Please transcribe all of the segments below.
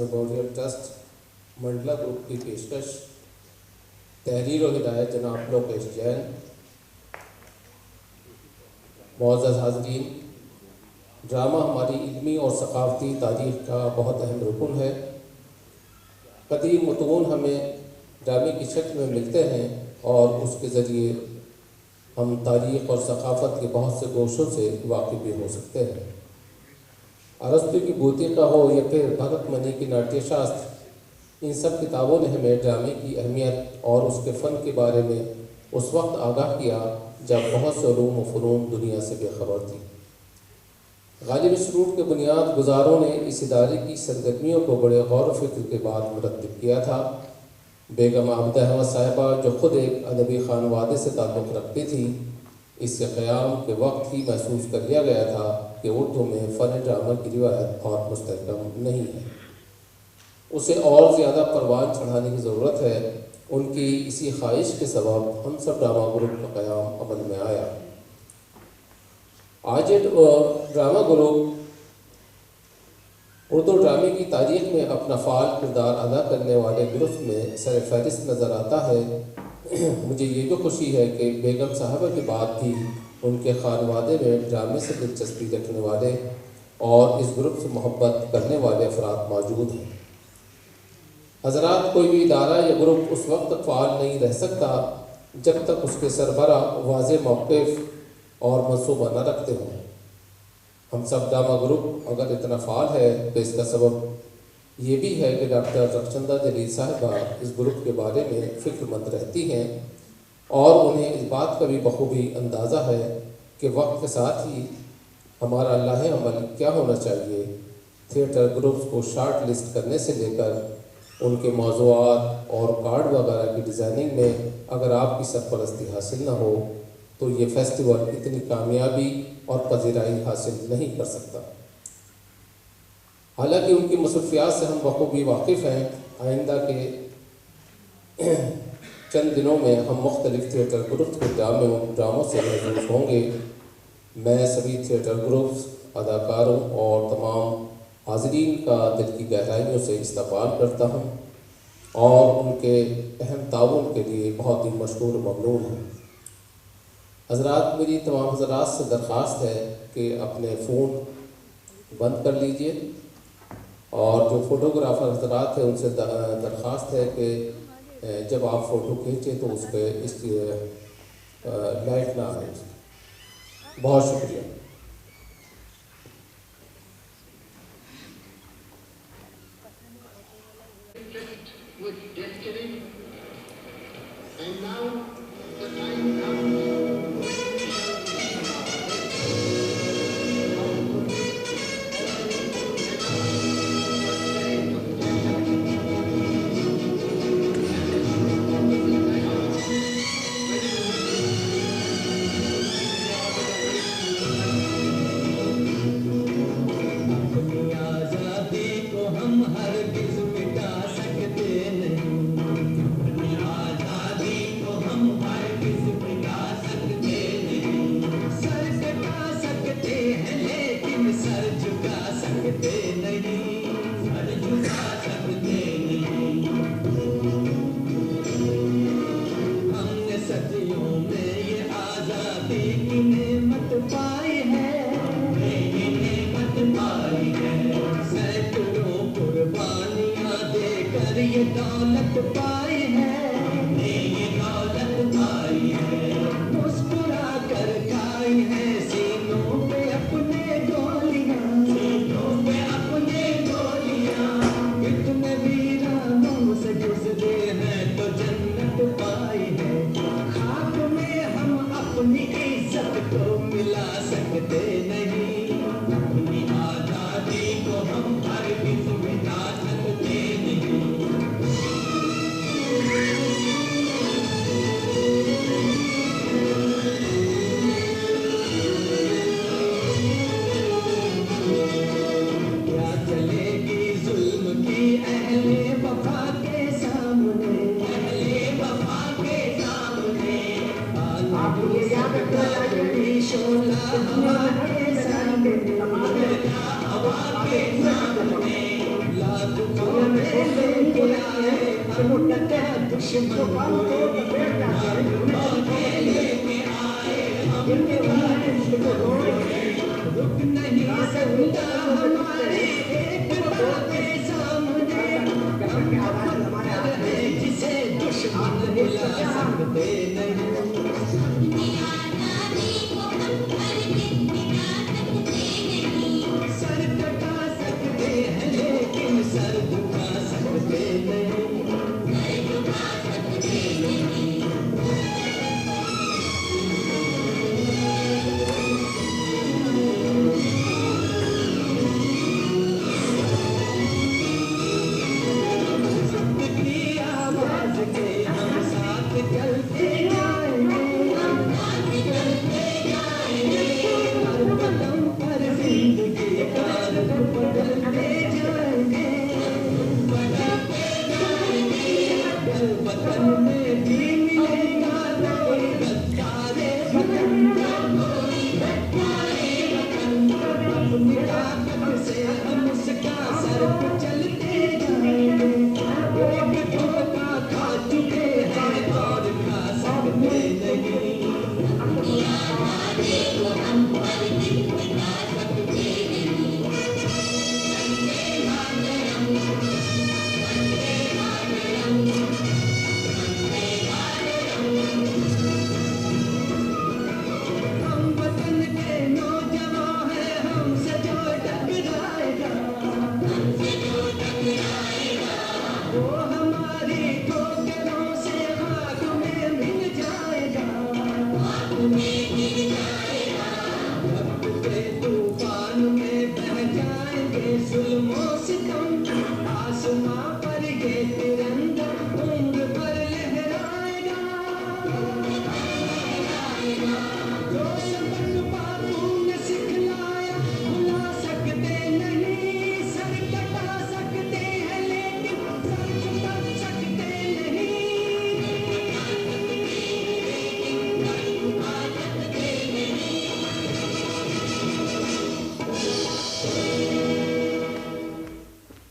Memorial trust Mandla group की पेशकश। तहरीर और हिदायत जनाब लोकेश जैन। मुअज़्ज़ज़ हाज़रीन, ड्रामा हमारी इल्मी और सक़ाफ़ती तारीख़ का बहुत अहम रुकन है। क़दीम मतून हमें ड्रामे की शक्ल में मिलते हैं और उसके ज़रिए हम तारीख़ और सक़ाफ़त के बहुत से गोशों से वाकिफ़ भी हो सकते हैं। अरस्तू की गोतिका हो या फिर भगत मनी की नाट्य शास्त्र, इन सब किताबों ने हमें ड्रामे की अहमियत और उसके फ़न के बारे में उस वक्त आगाह किया जब बहुत से उलूम व फ़नून दुनिया से बेखबर थी। गालिब इस रूट के बुनियाद गुज़ारों ने इस इदारे की सरगर्मियों को बड़े गौर व फिक्र के बाद मुरतब किया था। बेगम आबिदा अहमद साहिबा, जो ख़ुद एक अदबी खानवादे से ताल्लुक़ रखती थी, इससे क़याम के वक्त ही महसूस कर लिया गया था कि उर्दू में फ़न ड्रामा की रिवायत बहुत मुस्तहकम नहीं है, उसे और ज़्यादा परवान चढ़ाने की ज़रूरत है। उनकी इसी ख्वाहिश के सबब हम सब ड्रामा ग्रुप का क़याम अमल में आया। आज ड्रामा ग्रुप उर्दू ड्रामे की तारीख़ में अपना फ़ाल किरदार अदा करने वाले ग्रुप में सर फहरिस्त नज़र आता है। मुझे ये भी खुशी है कि बेगम साहबा के बाद भी उनके खानवादे में ड्रामे से दिलचस्पी रखने वाले और इस ग्रुप से मोहब्बत करने वाले अफराद मौजूद हैं। हज़रात, कोई भी इदारा या ग्रुप उस वक्त तक फ़ाल नहीं रह सकता जब तक उसके सरबरा वाज़ेह मौक़िफ़ और मनसूबा न रखते हों। हम सब ड्रामा ग्रुप अगर इतना फ़ाल है तो इसका सबब ये भी है कि डॉक्टर रखचंदा जलील साहिबा इस ग्रुप के बारे में फ़िक्रमंद रहती हैं और उन्हें इस बात का भी बखूबी अंदाज़ा है कि वक्त के साथ ही हमारा लाहे अमल क्या होना चाहिए। थिएटर ग्रुप्स को शार्ट लिस्ट करने से लेकर उनके मौज़ूआत और कार्ड वगैरह की डिज़ाइनिंग में अगर आपकी सरपरस्ती हासिल न हो तो ये फेस्टिवल इतनी कामयाबी और पज़ीराई हासिल नहीं कर सकता। हालांकि उनकी मसरूफियात से हम बखूबी वाकिफ़ हैं। आइंदा के चंद दिनों में हम मुख्तलिफ़ थिएटर ग्रुप्स के ड्रामों से महसूस होंगे। मैं सभी थिएटर ग्रुप्स, अदाकारों और तमाम हाज़रीन का दिल की गहराइयों से इस्तक़बाल करता हूँ और उनके अहम ताउन के लिए बहुत ही मशकूर ममनून हूँ। हज़रात, मेरी तमाम हज़रात से दरख्वास्त है कि अपने फ़ोन बंद कर लीजिए और जो फ़ोटोग्राफ़र हज़रात हैं उनसे दरख्वास्त है कि जब आप फ़ोटो खींचें तो उस पर इसकी लाइट ना आए। बहुत शुक्रिया।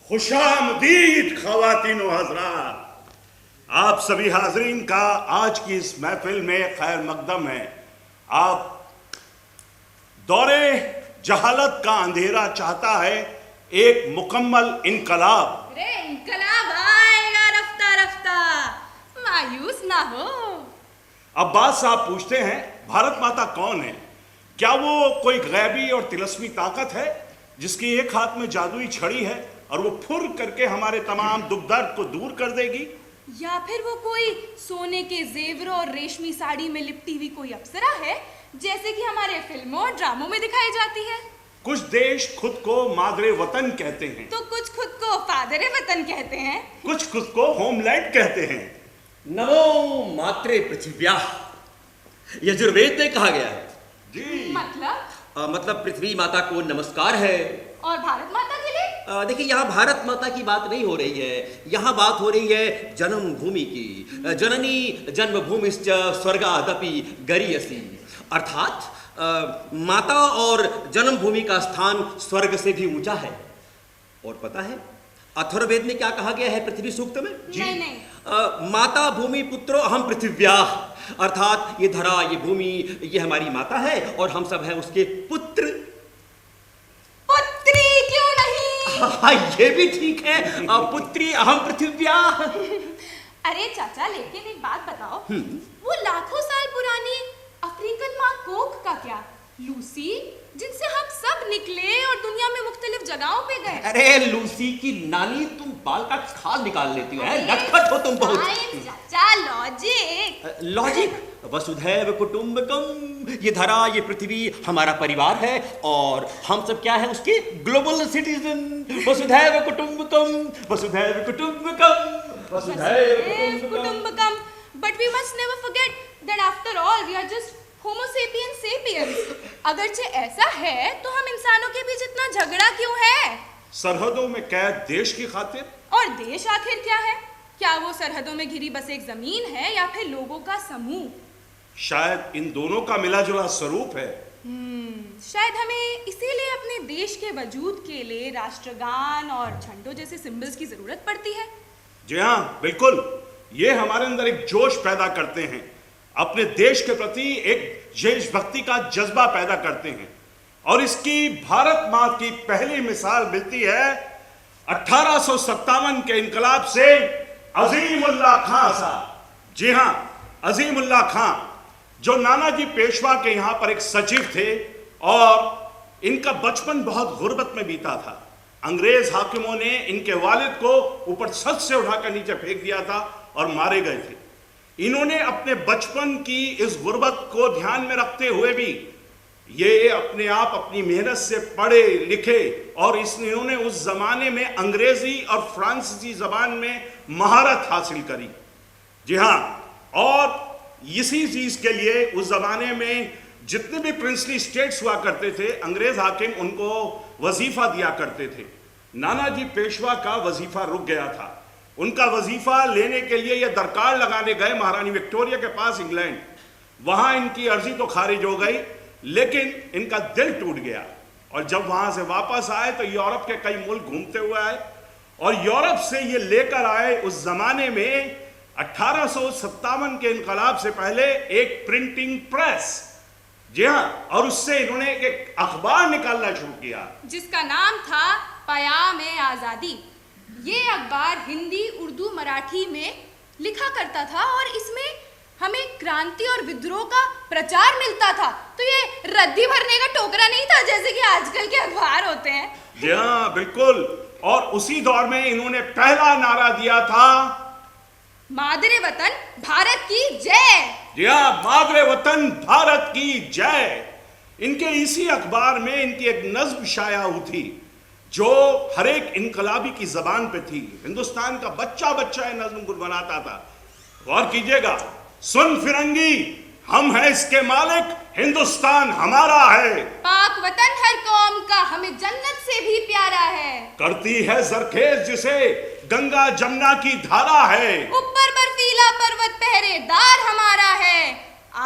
खुशामदीद ख़वातीन व हज़रात, आप सभी हाजरीन का आज की इस महफिल में खैर मकदम है। आप दौरे जहालत का अंधेरा चाहता है एक मुकम्मल इनकलाब। अरे इनकलाब आएगा रफ्ता रफ्ता, मायूस ना हो। अब्बास साहब पूछते हैं, भारत माता कौन है? क्या वो कोई गैबी और तिलस्मी ताकत है जिसकी एक हाथ में जादुई छड़ी है और वो फुर करके हमारे तमाम दुख दर्द को दूर कर देगी? या फिर वो कोई सोने के जेवरों और रेशमी साड़ी में लिपटी हुई कोई अप्सरा है, जैसे कि हमारे फिल्मों और ड्रामों में दिखाई जाती है? कुछ देश खुद को मादरे वतन कहते हैं, तो कुछ खुद को फादरे वतन कहते हैं, कुछ खुद को होमलैंड कहते हैं। नमो मात्रे पृथिव्या, यजुर्वेद में कहा गया है जी। मतलब पृथ्वी माता को नमस्कार है। और भारत माता के लिए? देखिए, यहाँ भारत माता की बात नहीं हो रही है, यहाँ बात हो रही है जन्मभूमि की। जननी जन्मभूमिश्च स्वर्गादपि गरीयसी, अर्थात माता और जन्मभूमि का स्थान स्वर्ग से भी ऊंचा है। और पता है अथर्ववेद में क्या कहा गया है पृथ्वी सूक्त में? नहीं। माता भूमि पुत्रो अहम पृथिव्या, अर्थात ये धरा, ये भूमि, ये हमारी माता है और हम सब हैं उसके पुत्र। पुत्री क्यों नहीं? हाँ, ये भी ठीक है, पुत्री अहम पृथिव्या। अरे चाचा, लेकिन एक बात बताओ, वो लाखों साल पुरानी अफ्रीकन माँ कोक का क्या? लूसी, जिनसे हम सब निकले और दुनिया में मुख्तलिफ जगहों पे गए। अरे लूसी की नानी, तुम बाल का खाल निकाल लेती हो, नटखट हो तुम बहुत। चाचा, लॉजिक। वसुधैव कुटुंबकम, ये धरा, ये पृथ्वी हमारा परिवार है और हम सब क्या है उसके ग्लोबल सिटीजन। वसुधैव कुटुंबकम, वसुधैव कुटुंबकम, वसुधैव कुटुंबकम। But we must never forget that after all we are just Homo sapiens sapiens. अगरचे ऐसा है तो हम इंसानों के बीच इतना झगड़ा क्यों है? सरहदों में कैद देश की खातिर। और देश आखिर क्या है? क्या वो सरहदों में घिरी बस एक जमीन है या फिर लोगों का समूह? शायद इन दोनों का मिला जुला स्वरूप है। शायद हमें इसीलिए अपने देश के वजूद के लिए राष्ट्रगान और झंडों जैसे सिंबल्स की जरूरत पड़ती है। जी हाँ, बिल्कुल। ये हमारे अंदर एक जोश पैदा करते हैं, अपने देश के प्रति एक देशभक्ति का जज्बा पैदा करते हैं। और इसकी भारत माँ की पहली मिसाल मिलती है 1857 के इनकलाब से अजीमुल्लाह खां साहब। जी हाँ, अजीमुल्लाह खां, जो नानाजी पेशवा के यहां पर एक सचिव थे और इनका बचपन बहुत गुर्बत में बीता था। अंग्रेज हाकिमों ने इनके वालिद को ऊपर छत से उठाकर नीचे फेंक दिया था और मारे गए थे। इन्होंने अपने बचपन की इस गुर्बत को ध्यान में रखते हुए भी ये अपने आप अपनी मेहनत से पढ़े लिखे और इन्होंने उस जमाने में अंग्रेजी और फ्रांसीसी जबान में महारत हासिल करी। जी हाँ, और इसी चीज के लिए उस जमाने में जितने भी प्रिंसली स्टेट्स हुआ करते थे, अंग्रेज हाकिम उनको वजीफा दिया करते थे। नानाजी पेशवा का वजीफा रुक गया था। उनका वजीफा लेने के लिए ये दरकार लगाने गए महारानी विक्टोरिया के पास इंग्लैंड। वहां इनकी अर्जी तो खारिज हो गई, लेकिन इनका दिल टूट गया और जब वहां से वापस आए तो यूरोप के कई मुल्क घूमते हुए आए और यूरोप से ये लेकर आए उस जमाने में 1857 के इनकलाब से पहले एक प्रिंटिंग प्रेस। जी हाँ, और उससे इन्होंने एक अखबार निकालना शुरू किया जिसका नाम था पयाम-ए आजादी। ये अखबार हिंदी, उर्दू, मराठी में लिखा करता था और इसमें हमें क्रांति और विद्रोह का प्रचार मिलता था। तो ये रद्दी भरने का टोकरा नहीं था जैसे कि आजकल के अखबार होते हैं। जी हाँ, बिल्कुल। और उसी दौर में इन्होंने पहला नारा दिया था, मादरे वतन भारत की जय। जी हाँ, मादरे वतन भारत की जय। इनके इसी अखबार में इनकी एक नज्म शाया हुई थी जो हर एक इनकलाबी की जबान पे थी। हिंदुस्तान का बच्चा बच्चा ये नज्म गुनगुनाता था। गौर कीजिएगा, सुन फिरंगी, हम हैं इसके मालिक, हिंदुस्तान हमारा है। पाक वतन हर कौम का हमें जन्नत से भी प्यारा है। करती है जरखेज जिसे गंगा जमुना की धारा है। ऊपर बर्फीला पर्वत पहरेदार हमारा है।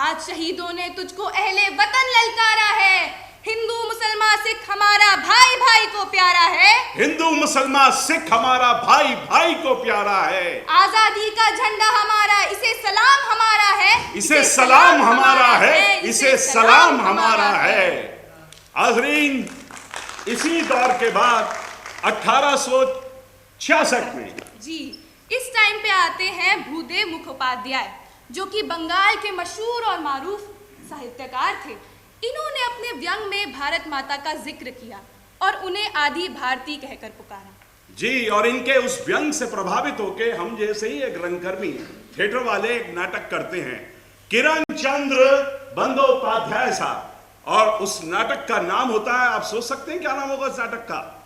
आज शहीदों ने तुझको अहले वतन ललकारा है। हिंदू मुसलमान सिख हमारा भाई भाई को प्यारा है। हिंदू मुसलमान सिख हमारा भाई भाई को प्यारा है। आजादी का झंडा हमारा, इसे सलाम हमारा है। इसे सलाम हमारा है, इसे सलाम हमारा है। हाज़रीन, इसी दौर के बाद 1866 में जी इस टाइम पे आते हैं भूदेव मुखोपाध्याय, जो कि बंगाल के मशहूर और मारूफ साहित्यकार थे। इन्होंने अपने व्यंग में भारत माता का जिक्र किया और उन्हें आदि भारती कहकर पुकारा। जी, और इनके उस व्यंग से प्रभावित होकर हम जैसे ही एक रंगकर्मी थिएटर वाले एक नाटक करते हैं, किरण चंद्र बंदोपाध्याय साहब, और उस नाटक का नाम होता है, आप सोच सकते हैं क्या नाम होगा उस नाटक का?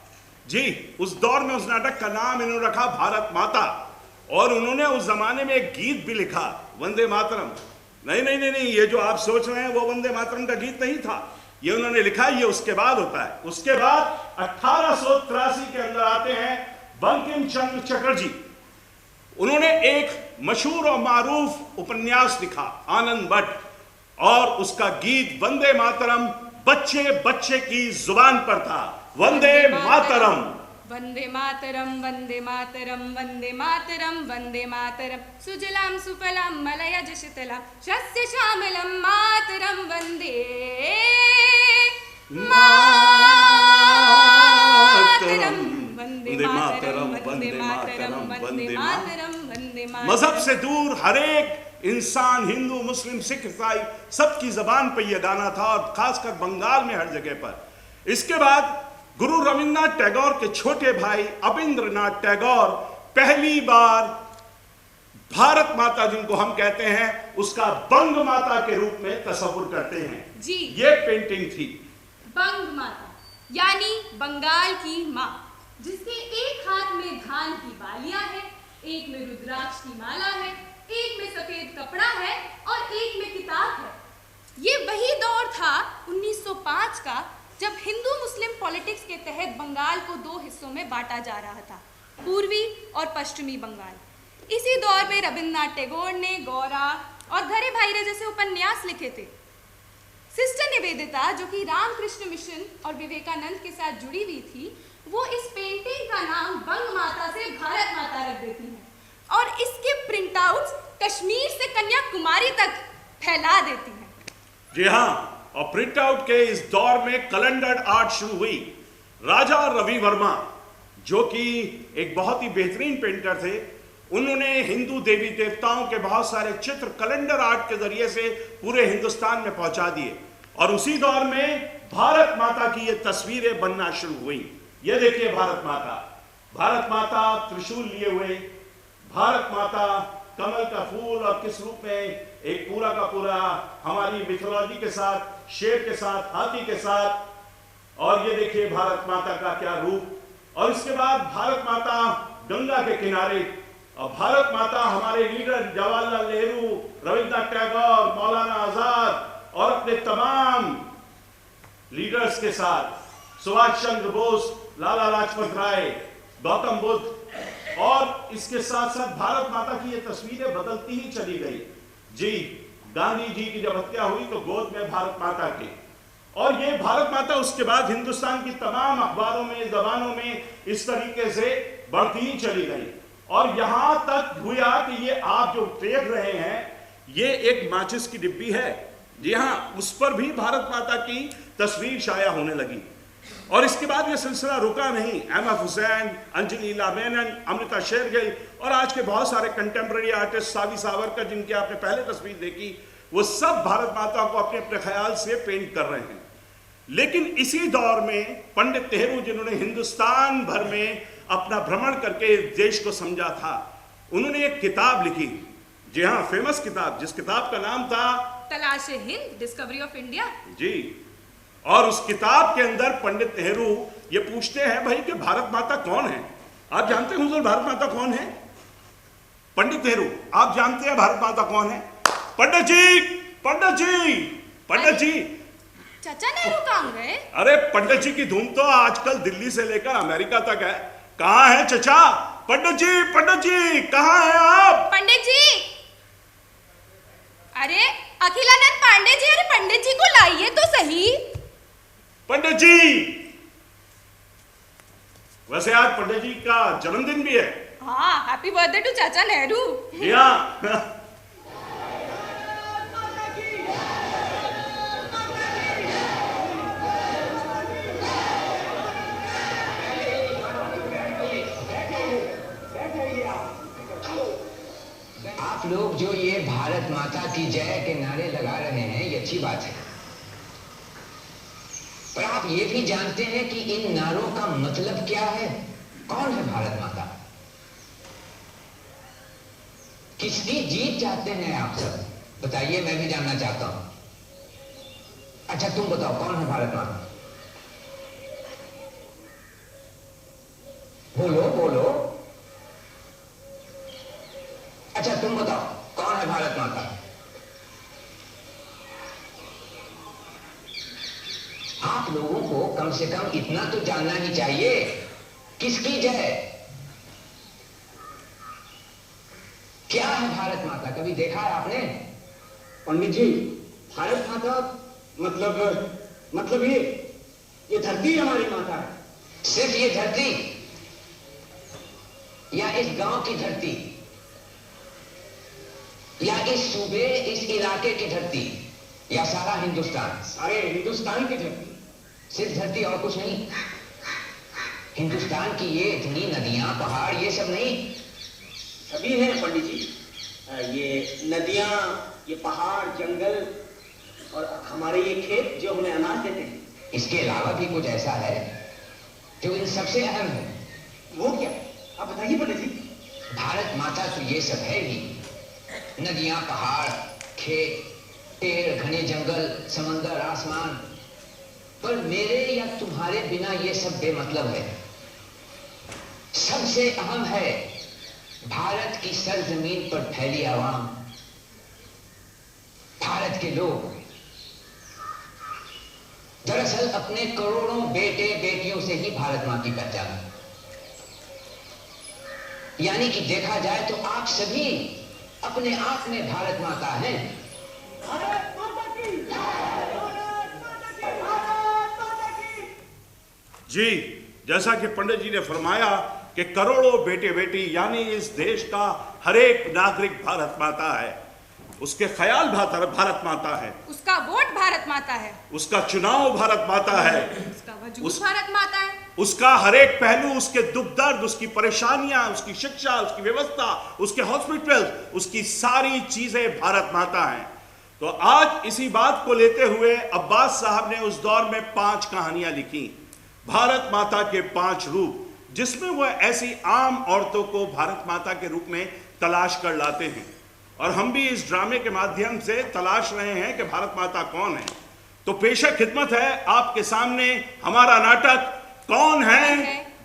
जी, उस दौर में उस नाटक का नाम इन्होंने रखा भारत माता। और उन्होंने उस जमाने में एक गीत भी लिखा, वंदे मातरम। नहीं नहीं नहीं नहीं, ये जो आप सोच रहे हैं वो वंदे मातरम का गीत नहीं था, ये उन्होंने लिखा, ये उसके बाद होता है। उसके बाद 1883 के अंदर आते हैं बंकिम चंद्र चटर्जी। उन्होंने एक मशहूर और मारूफ उपन्यास लिखा, आनंद बट, और उसका गीत वंदे मातरम बच्चे बच्चे की जुबान पर था। वंदे मातरम, वंदे मातरम, वंदे मातरम, वंदे मातरम, वंदे मातरम, सुजलाम सुफलाम मलयज शीतलाम शस्य श्यामलम मातरम वंदे मातरम, वंदे मातरम, वंदे मातरम, वंदे मातरम, वंदे मातरम। मजहब से दूर हर एक इंसान, हिंदू मुस्लिम सिख ईसाई, सबकी जबान पर यह गाना था, और खासकर बंगाल में हर जगह पर। इसके बाद गुरु रविन्द्रनाथ टैगोर के छोटे भाई अबिंद्रनाथ टैगोर पहली बार भारत माता, जिनको हम कहते हैं, उसका बंग माता के रूप में तस्वुर करते हैं। जी, ये पेंटिंग थी बंग माता यानी बंगाल की माँ, जिसके एक हाथ में धान की बालियां है, एक में रुद्राक्ष की माला है, एक में सफेद कपड़ा है और एक में किताब है। ये वही दौर था 1905 का, जब हिंदू मुस्लिम पॉलिटिक्स के तहत बंगाल को दो हिस्सों में बांटा जा रहा था, पूर्वी और पश्चिमी बंगाल। इसी दौर में रविन्द्रनाथ टैगोर ने गौरा और घरे भाईरे जैसे उपन्यास लिखे थे। सिस्टर निवेदिता, जो कि रामकृष्ण मिशन और विवेकानंद के साथ जुड़ी हुई थी, वो इस पेंटिंग का नाम बंग माता से भारत माता रख देती हैं और इसके प्रिंट आउट्स कश्मीर से कन्याकुमारी तक फैला देती हैं। जी हाँ, और प्रिंट आउट के इस दौर में कैलेंडर आर्ट शुरू हुई। राजा रवि वर्मा, जो कि एक बहुत ही बेहतरीन पेंटर थे, उन्होंने हिंदू देवी देवताओं के बहुत सारे चित्र कैलेंडर आर्ट के जरिए से पूरे हिंदुस्तान में पहुंचा दिए। और उसी दौर में भारत माता की ये तस्वीरें बनना शुरू हुई। ये देखिए भारत माता त्रिशूल लिए हुए, भारत माता कमल का फूल और किस रूप में, एक पूरा का पूरा हमारी मिथोलॉजी के साथ, शेर के साथ, हाथी के साथ। और ये देखिए भारत माता का क्या रूप। और इसके बाद भारत माता गंगा के किनारे, और भारत माता हमारे लीडर जवाहरलाल नेहरू, रविन्द्रनाथ टैगोर, मौलाना आजाद और अपने तमाम लीडर्स के साथ, सुभाष चंद्र बोस, लाला लाजपत राय, गौतम बुद्ध। और इसके साथ साथ भारत माता की ये तस्वीरें बदलती ही चली गई। जी, गांधी जी की जब हत्या हुई तो गोद में भारत माता की, और ये भारत माता उसके बाद हिंदुस्तान की तमाम अखबारों में, जबानों में इस तरीके से बढ़ती ही चली गई। और यहां तक हुआ कि ये आप जो देख रहे हैं, ये एक माचिस की डिब्बी है। जी हाँ, उस पर भी भारत माता की तस्वीर शाया होने लगी। और इसके बाद ये सिलसिला रुका नहीं। एम.एफ. हुसैन, अंजलि लीला मेनन, अमृता शेरगिल और आज के बहुत सारे कंटेम्प्रेरी आर्टिस्ट, सावी सावरकर, जिनकी आपने पहले तस्वीर देखी, वो सब भारत माता को अपने अपने ख्याल से पेंट कर रहे हैं। लेकिन इसी दौर में पंडित नेहरू, जिन्होंने हिंदुस्तान भर में अपना भ्रमण करके देश को समझा था, उन्होंने एक किताब लिखी। जी हाँ, फेमस किताब, जिस किताब का नाम था तलाशे हिंद, डिस्कवरी ऑफ इंडिया। जी। और उस किताब के अंदर पंडित नेहरू ये पूछते हैं, भाई कि भारत माता कौन है? आप जानते हैं हुजूर भारत माता कौन है? पंडित नेहरू, आप जानते हैं भारत माता कौन है? पंडित जी, पंडित जी, पंडित जी। चाचा नेहरू कहाँ गए? अरे पंडित जी की धूम तो आजकल दिल्ली से लेकर अमेरिका तक है। कहाँ है चचा? पंडित जी कहाँ हैं आप? पंडित जी, अरे अखिलानंद पांडे जी, अरे पंडित जी को लाइए तो सही। पंडित जी, वैसे आज पंडित जी का जन्मदिन भी है। हाँ, हैप्पी बर्थडे टू चाचा नेहरू। हाँ। आप लोग जो ये भारत माता की जय के नारे लगा रहे हैं, ये अच्छी बात है, पर आप ये भी जानते हैं कि इन नारों का मतलब क्या है? कौन है भारत माता? किसकी जीत चाहते हैं आप सब? बताइए, मैं भी जानना चाहता हूं। अच्छा तुम बताओ, कौन है भारत माता? बोलो बोलो। अच्छा तुम बताओ, कौन है भारत माता? आप लोगों को कम से कम इतना तो जानना ही चाहिए, किसकी जय? क्या है भारत माता? कभी देखा है आपने? पंडित जी, भारत माता मतलब ये धरती हमारी माता है। सिर्फ ये धरती या इस गांव की धरती या इस सूबे, इस इलाके की धरती या सारा हिंदुस्तान? सारे हिंदुस्तान की धरती। सिर्फ धरती और कुछ नहीं? हिंदुस्तान की ये इतनी नदियां, पहाड़, ये सब नहीं? सभी हैं पंडित जी। ये नदियां, ये पहाड़, जंगल और हमारे ये खेत जो हमें अनाज देते हैं। इसके अलावा भी कुछ ऐसा है जो इन सबसे अहम है? वो क्या? आप बताइए पंडित जी। भारत माता तो ये सब है ही, नदियां, पहाड़, खेत, पेड़, घने जंगल, समंदर, आसमान। पर मेरे या तुम्हारे बिना ये सब बेमतलब है। सबसे अहम है भारत की सरजमीन पर फैली आवाम, भारत के लोग। दरअसल अपने करोड़ों बेटे बेटियों से ही भारत मां की पहचान है। यानी कि देखा जाए तो आप सभी अपने आप में भारत माता हैं। भारत माता की जय! जी, जैसा कि पंडित जी ने फरमाया कि करोड़ों बेटे बेटी यानी इस देश का हर एक नागरिक भारत माता है, उसके ख्याल भारत माता है, उसका वोट भारत माता है, उसका चुनाव भारत माता है, उसका वजूद भारत माता है, उसका हर एक पहलू, उसके दुख दर्द, उसकी परेशानियां, उसकी शिक्षा, उसकी व्यवस्था, उसके हॉस्पिटल, उसकी सारी चीजें भारत माता हैं। तो आज इसी बात को लेते हुए अब्बास साहब ने उस दौर में 5 कहानियां लिखी, भारत माता के 5 रूप, जिसमें वह ऐसी आम औरतों को भारत माता के रूप में तलाश कर लाते हैं। और हम भी इस ड्रामे के माध्यम से तलाश रहे हैं कि भारत माता कौन है। तो पेशा खिदमत है आपके सामने हमारा नाटक कौन है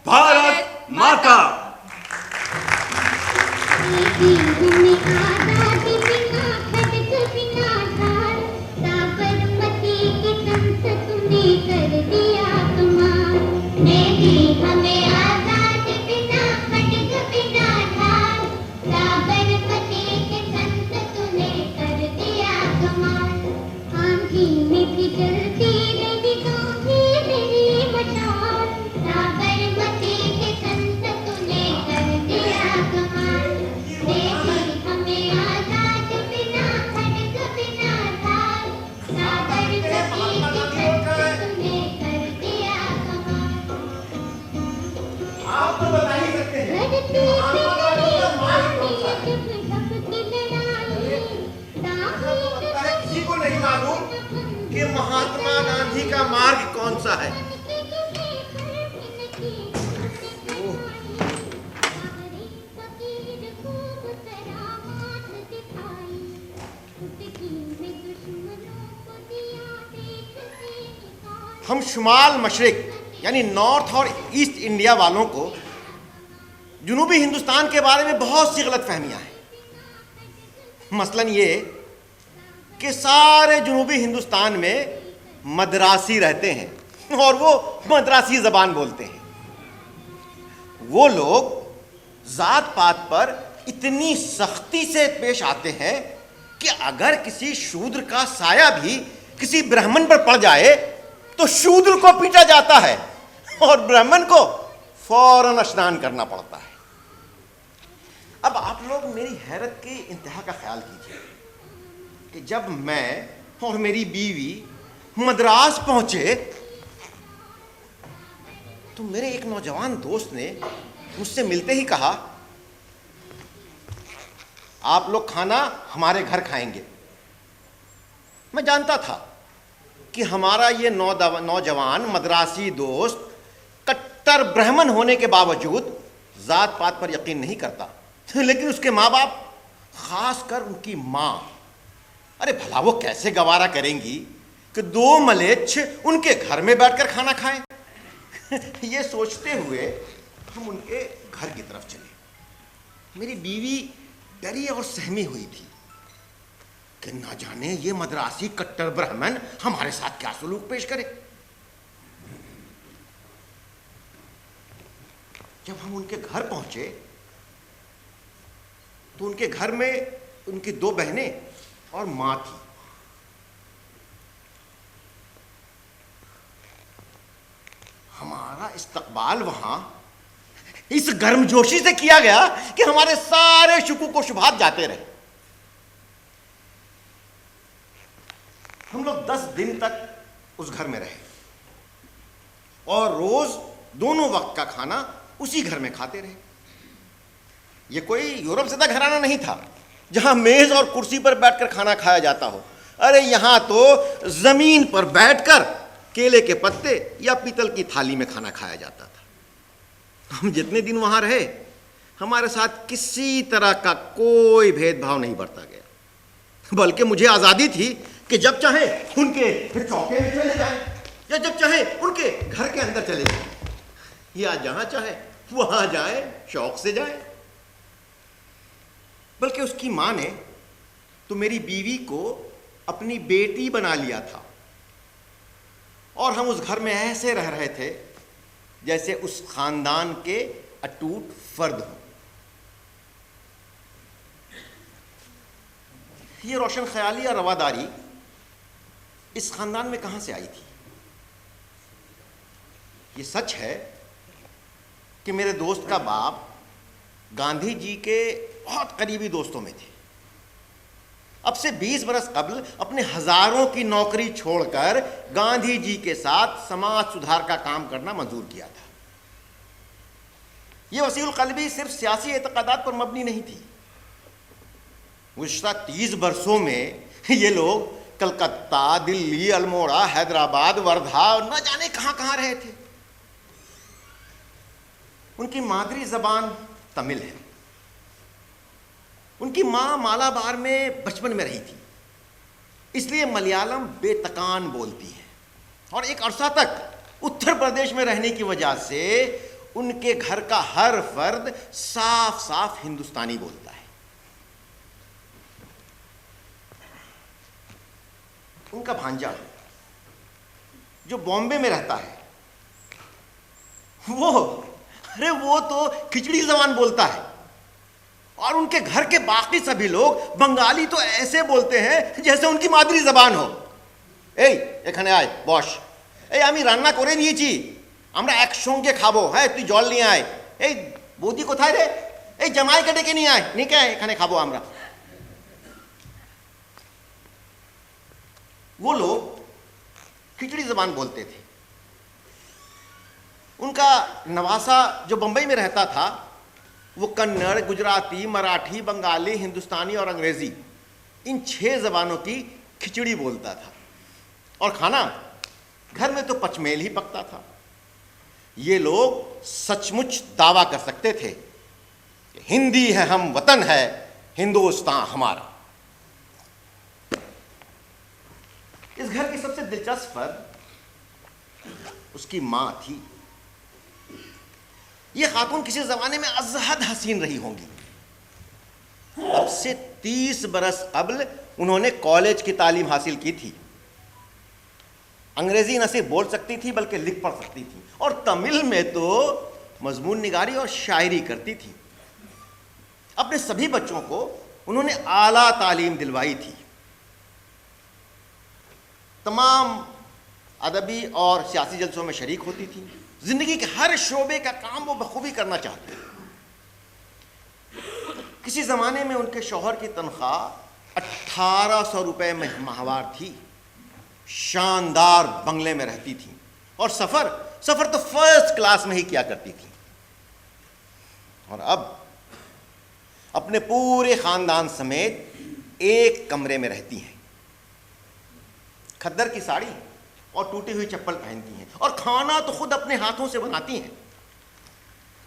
भारत माता। महात्मा गांधी का मार्ग कौन सा है? हम शुमाल मशरिक यानी नॉर्थ और ईस्ट इंडिया वालों को जुनूबी हिंदुस्तान के बारे में बहुत सी गलत फहमियां हैं। मसलन ये कि सारे जुनूबी हिंदुस्तान में मद्रासी रहते हैं और वो मद्रासी ज़बान बोलते हैं। वो लोग जात पात पर इतनी सख्ती से पेश आते हैं कि अगर किसी शूद्र का साया भी किसी ब्राह्मण पर पड़ जाए तो शूद्र को पीटा जाता है और ब्राह्मण को फौरन स्नान करना पड़ता है। अब आप लोग मेरी हैरत की इंतहा का ख्याल कीजिए कि जब मैं और मेरी बीवी मद्रास पहुंचे तो मेरे एक नौजवान दोस्त ने मुझसे मिलते ही कहा, आप लोग खाना हमारे घर खाएंगे। मैं जानता था कि हमारा ये नौजवान मद्रासी दोस्त कट्टर ब्राह्मण होने के बावजूद जात पात पर यकीन नहीं करता, लेकिन उसके माँ बाप, खासकर उनकी माँ, अरे भला वो कैसे गवारा करेंगी कि 2 मलेच्छ उनके घर में बैठकर खाना खाएं। ये सोचते हुए हम उनके घर की तरफ चले। मेरी बीवी डरी और सहमी हुई थी कि ना जाने ये मद्रासी कट्टर ब्राह्मण हमारे साथ क्या सलूक पेश करे। जब हम उनके घर पहुंचे तो उनके घर में उनकी 2 बहनें और मां थी। हमारा इस्तकबाल वहां इस गर्मजोशी से किया गया कि हमारे सारे शुकूक व शुबहात जाते रहे। हम लोग 10 दिन तक उस घर में रहे और रोज दोनों वक्त का खाना उसी घर में खाते रहे। ये कोई यूरोप से घराना नहीं था जहां मेज और कुर्सी पर बैठकर खाना खाया जाता हो। अरे यहां तो जमीन पर बैठकर केले के पत्ते या पीतल की थाली में खाना खाया जाता था। हम जितने दिन वहां रहे हमारे साथ किसी तरह का कोई भेदभाव नहीं बरता गया, बल्कि मुझे आजादी थी कि जब चाहे उनके चौके में चले जाएं या जब चाहे उनके घर के अंदर चले जाएं या जहां चाहे वहां जाए, शौक से जाए। बल्कि उसकी मां ने तो मेरी बीवी को अपनी बेटी बना लिया था और हम उस घर में ऐसे रह रहे थे जैसे उस खानदान के अटूट फर्द हो। ये रोशन ख्याली और रवादारी इस खानदान में कहां से आई थी? ये सच है कि मेरे दोस्त का बाप गांधी जी के बहुत करीबी दोस्तों में थे। अब से 20 बरस कबल अपने हजारों की नौकरी छोड़कर गांधी जी के साथ समाज सुधार का काम करना मंजूर किया था। यह वसीउल क़ल्बी सिर्फ सियासी एतक़ादात पर मबनी नहीं थी। गुज़श्ता 30 बरसों में ये लोग कलकत्ता, दिल्ली, अल्मोड़ा, हैदराबाद, वर्धा और न जाने कहां कहां रहे थे। उनकी मादरी जबान तमिल है। उनकी मां मालाबार में बचपन में रही थी, इसलिए मलयालम बेतकान बोलती है। और एक अरसा तक उत्तर प्रदेश में रहने की वजह से उनके घर का हर फर्द साफ साफ हिंदुस्तानी बोलता है। उनका भांजा जो बॉम्बे में रहता है, वो तो खिचड़ी जबान बोलता है। और उनके घर के बाकी सभी लोग बंगाली तो ऐसे बोलते हैं जैसे उनकी मादरी जबान हो। এখানে আয় বস, আমি রান্না করে নিয়েছি, আমরা একসঙ্গে খাবো, হ্যাঁ তুই জল নিয়ে আয়। বৌদি কোথায় রে? জামাইকে ডেকে নিয়ে আয়, নিকে এখানে খাবো আমরা। वो लोग खिचड़ी जबान बोलते थे। उनका नवासा जो बंबई में रहता था, वो कन्नड़, गुजराती, मराठी, बंगाली, हिंदुस्तानी और अंग्रेजी, इन 6 जबानों की खिचड़ी बोलता था। और खाना घर में तो पचमेल ही पकता था। ये लोग सचमुच दावा कर सकते थे कि हिंदी है हम, वतन है हिंदुस्तान हमारा। इस घर की सबसे दिलचस्प फर्द उसकी मां थी। यह खातून किसी जमाने में अजहद हसीन रही होंगी। अब से 30 बरस कबल उन्होंने कॉलेज की तालीम हासिल की थी। अंग्रेजी न सिर्फ बोल सकती थी बल्कि लिख पढ़ सकती थी, और तमिल में तो मजमून निगारी और शायरी करती थी। अपने सभी बच्चों को उन्होंने आला तालीम दिलवाई थी। तमाम अदबी और सियासी जलसों में शरीक होती थी। जिंदगी के हर शोबे का काम वो बखूबी करना चाहती। किसी जमाने में उनके शौहर की तनख्वाह 1800 रुपए माहवार थी। शानदार बंगले में रहती थी और सफर तो फर्स्ट क्लास में ही किया करती थी। और अब अपने पूरे खानदान समेत एक कमरे में रहती हैं। खद्दर की साड़ी और टूटी हुई चप्पल पहनती हैं, और खाना तो खुद अपने हाथों से बनाती हैं।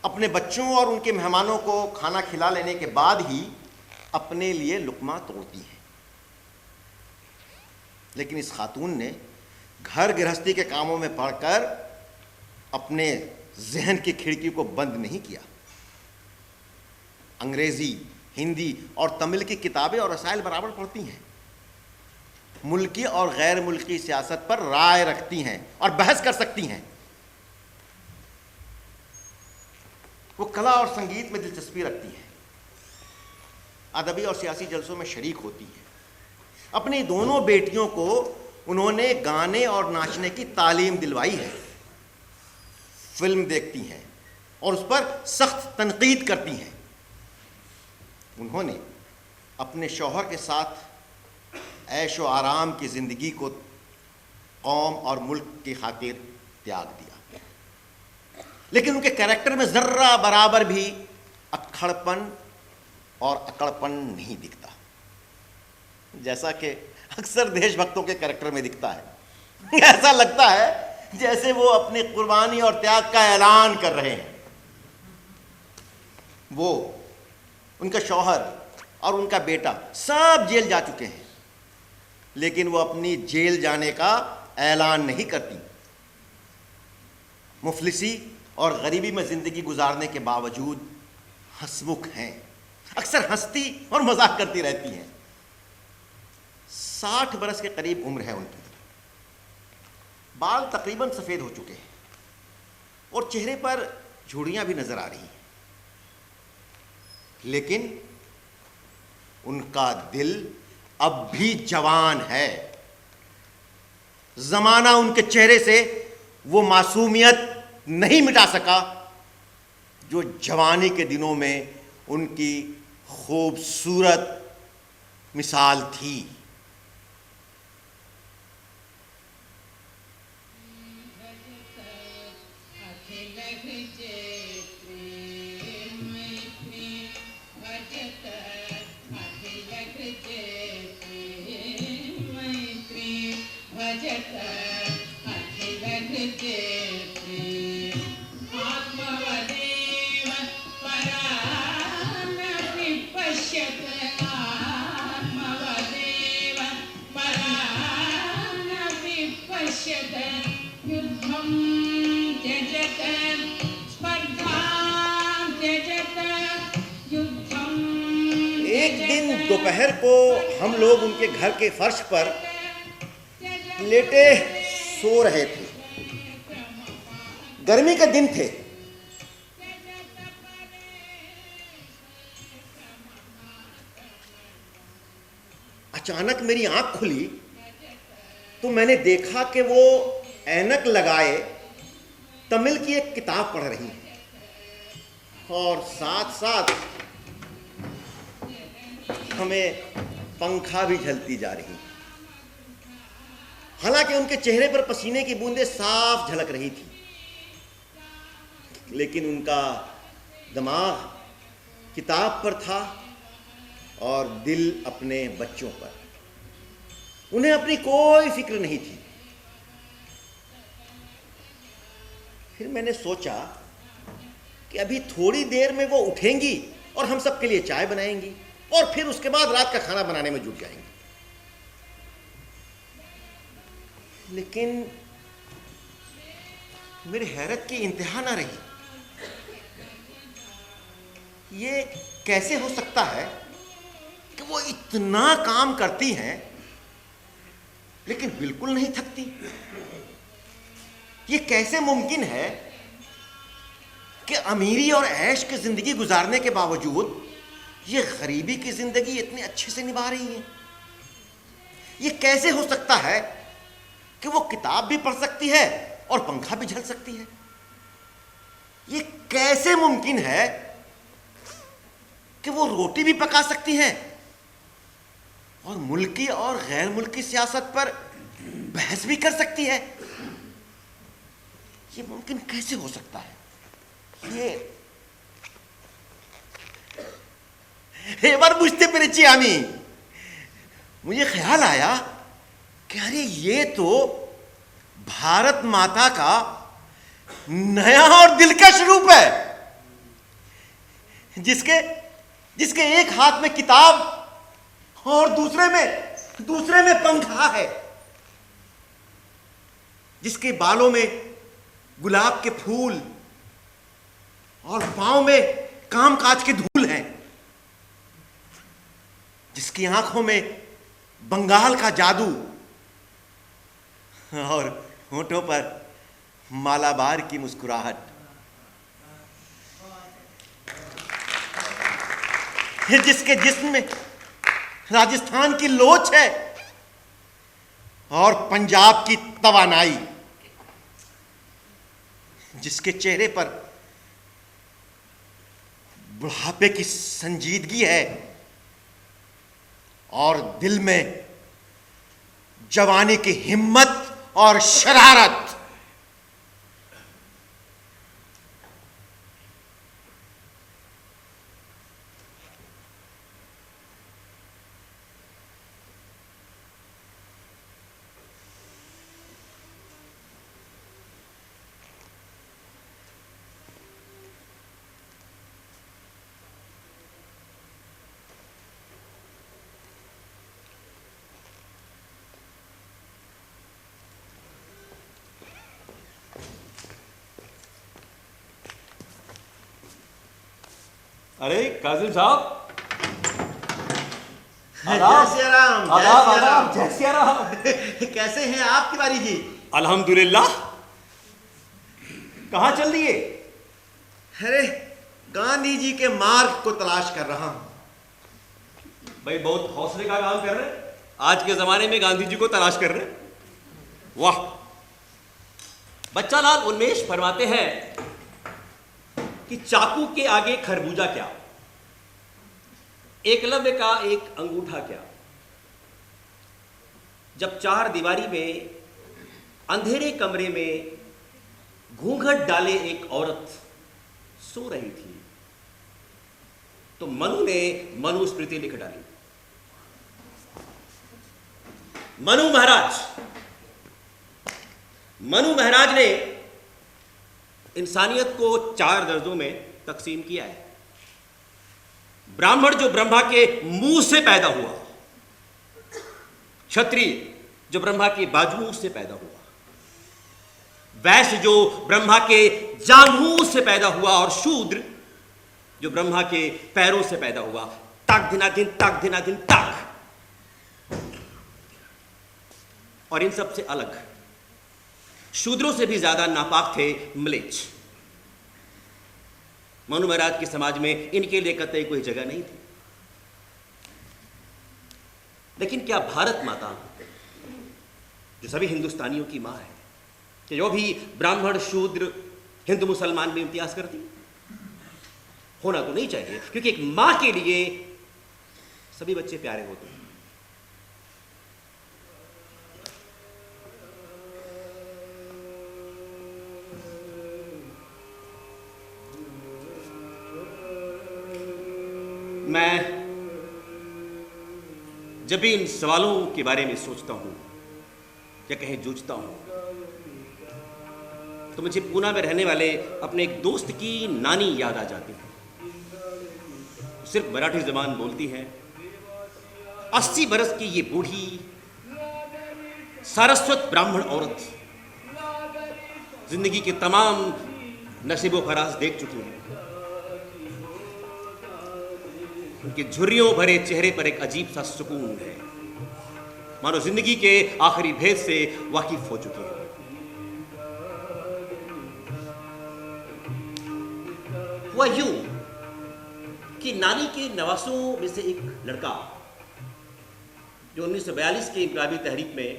अपने बच्चों और उनके मेहमानों को खाना खिला लेने के बाद ही अपने लिए लुकमा तोड़ती हैं। लेकिन इस खातून ने घर गृहस्थी के कामों में पड़कर अपने जहन की खिड़की को बंद नहीं किया। अंग्रेजी, हिंदी और तमिल की किताबें और रसायल बराबर पढ़ती हैं। मुल्की और गैर मुल्की सियासत पर राय रखती हैं और बहस कर सकती हैं। वो कला और संगीत में दिलचस्पी रखती हैं। अदबी और सियासी जलसों में शरीक होती हैं। अपनी दोनों बेटियों को उन्होंने गाने और नाचने की तालीम दिलवाई है। फिल्म देखती हैं और उस पर सख्त तनकीद करती हैं। उन्होंने अपने शौहर के साथ ऐश व आराम की ज़िंदगी को कौम और मुल्क की खातिर त्याग दिया। लेकिन उनके कैरेक्टर में ज़र्रा बराबर भी अक्खड़पन और अकड़पन नहीं दिखता, जैसा कि अक्सर देशभक्तों के कैरेक्टर में दिखता है। ऐसा लगता है जैसे वो अपनी कुर्बानी और त्याग का ऐलान कर रहे हैं। वो, उनका शौहर और उनका बेटा सब जेल जा चुके हैं, लेकिन वो अपनी जेल जाने का ऐलान नहीं करती। मुफलिसी और गरीबी में ज़िंदगी गुजारने के बावजूद हंसमुख हैं। अक्सर हंसती और मजाक करती रहती हैं। 60 बरस के करीब उम्र है उनकी। बाल तकरीबन सफ़ेद हो चुके हैं और चेहरे पर झुर्रियाँ भी नज़र आ रही हैं। लेकिन उनका दिल अब भी जवान है। जमाना उनके चेहरे से वो मासूमियत नहीं मिटा सका जो जवानी के दिनों में उनकी खूबसूरत मिसाल थी। एक दिन दोपहर को हम लोग उनके घर के फर्श पर लेटे सो रहे थे। गर्मी के दिन थे। अचानक मेरी आंख खुली तो मैंने देखा कि वो ऐनक लगाए तमिल की एक किताब पढ़ रही है और साथ साथ हमें पंखा भी झलती जा रही। हालांकि उनके चेहरे पर पसीने की बूंदें साफ झलक रही थी, लेकिन उनका दिमाग किताब पर था और दिल अपने बच्चों पर। उन्हें अपनी कोई फिक्र नहीं थी। फिर मैंने सोचा कि अभी थोड़ी देर में वो उठेंगी और हम सबके लिए चाय बनाएंगी और फिर उसके बाद रात का खाना बनाने में जुट जाएंगी। लेकिन मेरी हैरत की इंतहा ना रही। ये कैसे हो सकता है कि वो इतना काम करती हैं लेकिन बिल्कुल नहीं थकती? ये कैसे मुमकिन है कि अमीरी और ऐश की जिंदगी गुजारने के बावजूद ये गरीबी की जिंदगी इतनी अच्छे से निभा रही है? ये कैसे हो सकता है कि वो किताब भी पढ़ सकती है और पंखा भी झल सकती है? ये कैसे मुमकिन है कि वो रोटी भी पका सकती हैं और मुल्की और गैर मुल्की सियासत पर बहस भी कर सकती है? ये मुमकिन कैसे हो सकता है? এবার বুঝতে পেরেছি আমি। मुझे ख्याल आया कि अरे ये तो भारत माता का नया और दिलकश रूप है, जिसके एक हाथ में किताब और दूसरे में पंखा है, जिसके बालों में गुलाब के फूल और पांव में कामकाज के धूल हैं, जिसकी आंखों में बंगाल का जादू और होठों पर मालाबार की मुस्कुराहट, जिसके जिस्म में राजस्थान की लोच है और पंजाब की तवानाई, जिसके चेहरे पर बुढ़ापे की संजीदगी है और दिल में जवानी की हिम्मत और शरारत। अरे काजिम साहब, जय राम। आदाब, जय सिया राम। कैसे हैं आप तिवारी जी? अल्हम्दुलिल्लाह। कहाँ चल दिए? अरे गांधी जी के मार्ग को तलाश कर रहा हूं। भाई बहुत हौसले का काम कर रहे हैं। आज के जमाने में गांधी जी को तलाश कर रहे हैं। वाह। बच्चालाल उन्मेष फरमाते हैं कि चाकू के आगे खरबूजा क्या, एकलव्य का एक अंगूठा क्या। जब चार दीवारी में अंधेरे कमरे में घूंघट डाले एक औरत सो रही थी तो मनु ने मनुस्मृति लिख डाली। मनु महाराज ने इंसानियत को 4 दर्जों में तकसीम किया है। ब्राह्मण जो ब्रह्मा के मुंह से पैदा हुआ, क्षत्रिय जो ब्रह्मा के बाजुओं से पैदा हुआ, वैश्य जो ब्रह्मा के जांघों से पैदा हुआ, और शूद्र जो ब्रह्मा के पैरों से पैदा हुआ। तक धिनाधिन तक। और इन सब से अलग शूद्रों से भी ज्यादा नापाक थे म्लेच्छ। मनु महाराज के समाज में इनके लिए कतई कोई जगह नहीं थी। लेकिन क्या भारत माता, जो सभी हिंदुस्तानियों की मां है, कि जो भी ब्राह्मण शूद्र हिंदू मुसलमान में इम्तियाज करती? होना तो नहीं चाहिए, क्योंकि एक मां के लिए सभी बच्चे प्यारे होते हैं। मैं जब भी इन सवालों के बारे में सोचता हूं या कहीं जूझता हूं तो मुझे पूना में रहने वाले अपने एक दोस्त की नानी याद आ जाती है। सिर्फ मराठी ज़बान बोलती है। 80 बरस की ये बूढ़ी सारस्वत ब्राह्मण औरत जिंदगी के तमाम नसीबो फराज देख चुकी है। उनके झुर्रियों भरे चेहरे पर एक अजीब सा सुकून है, मानो जिंदगी के आखिरी भेद से वाकिफ हो चुकी है। हुआ यूं कि नानी के नवासों में से एक लड़का जो 1942 के इनकलाबी तहरीक में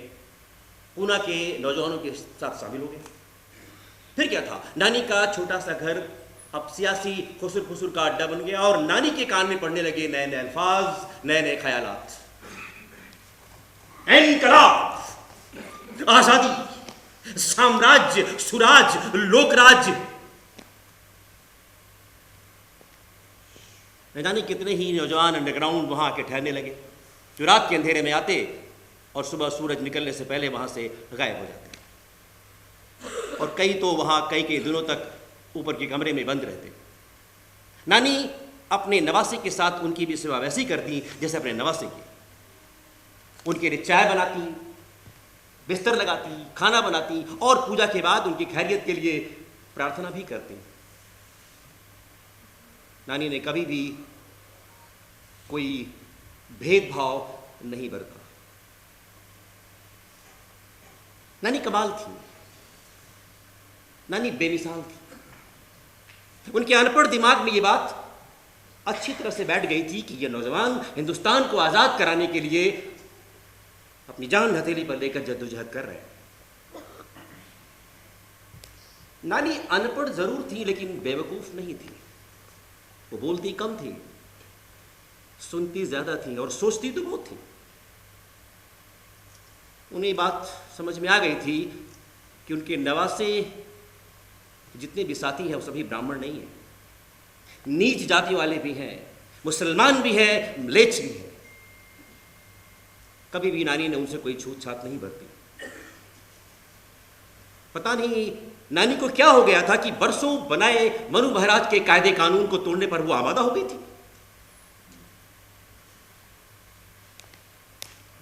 पूना के नौजवानों के साथ शामिल हो गया। फिर क्या था, नानी का छोटा सा घर अब सियासी खुसुर फुसुर का अड्डा बन गया और नानी के कान में पड़ने लगे नए नए अल्फाज, नए नए ख्यालात। इनकलाब, आजादी, साम्राज्य, सुराज, लोकराज्य। न जाने कितने ही नौजवान अंडरग्राउंड वहां आके ठहरने लगे, जो रात के अंधेरे में आते और सुबह सूरज निकलने से पहले वहां से गायब हो जाते। और कई तो वहां कई दिनों तक ऊपर के कमरे में बंद रहते। नानी अपने नवासे के साथ उनकी भी सेवा वैसी करती जैसे अपने नवासे की। उनके लिए चाय बनाती, बिस्तर लगाती, खाना बनाती और पूजा के बाद उनकी खैरियत के लिए प्रार्थना भी करती। नानी ने कभी भी कोई भेदभाव नहीं बरता। नानी कमाल थी, नानी बेमिसाल थी। उनके अनपढ़ दिमाग में ये बात अच्छी तरह से बैठ गई थी कि ये नौजवान हिंदुस्तान को आजाद कराने के लिए अपनी जान हथेली पर लेकर जद्दोजहद कर रहे हैं। नानी अनपढ़ जरूर थी लेकिन बेवकूफ नहीं थी। वो बोलती कम थी, सुनती ज्यादा थी और सोचती तो बहुत थी। उन्हें बात समझ में आ गई थी कि उनके नवासे जितने भी साथी हैं वो सभी ब्राह्मण नहीं हैं, नीच जाति वाले भी हैं, मुसलमान भी हैं, म्लेच्छ भी हैं। कभी भी नानी ने उनसे कोई छूत छात नहीं बरती। पता नहीं नानी को क्या हो गया था कि बरसों बनाए मनु महाराज के कायदे कानून को तोड़ने पर वो आमादा हो गई थी।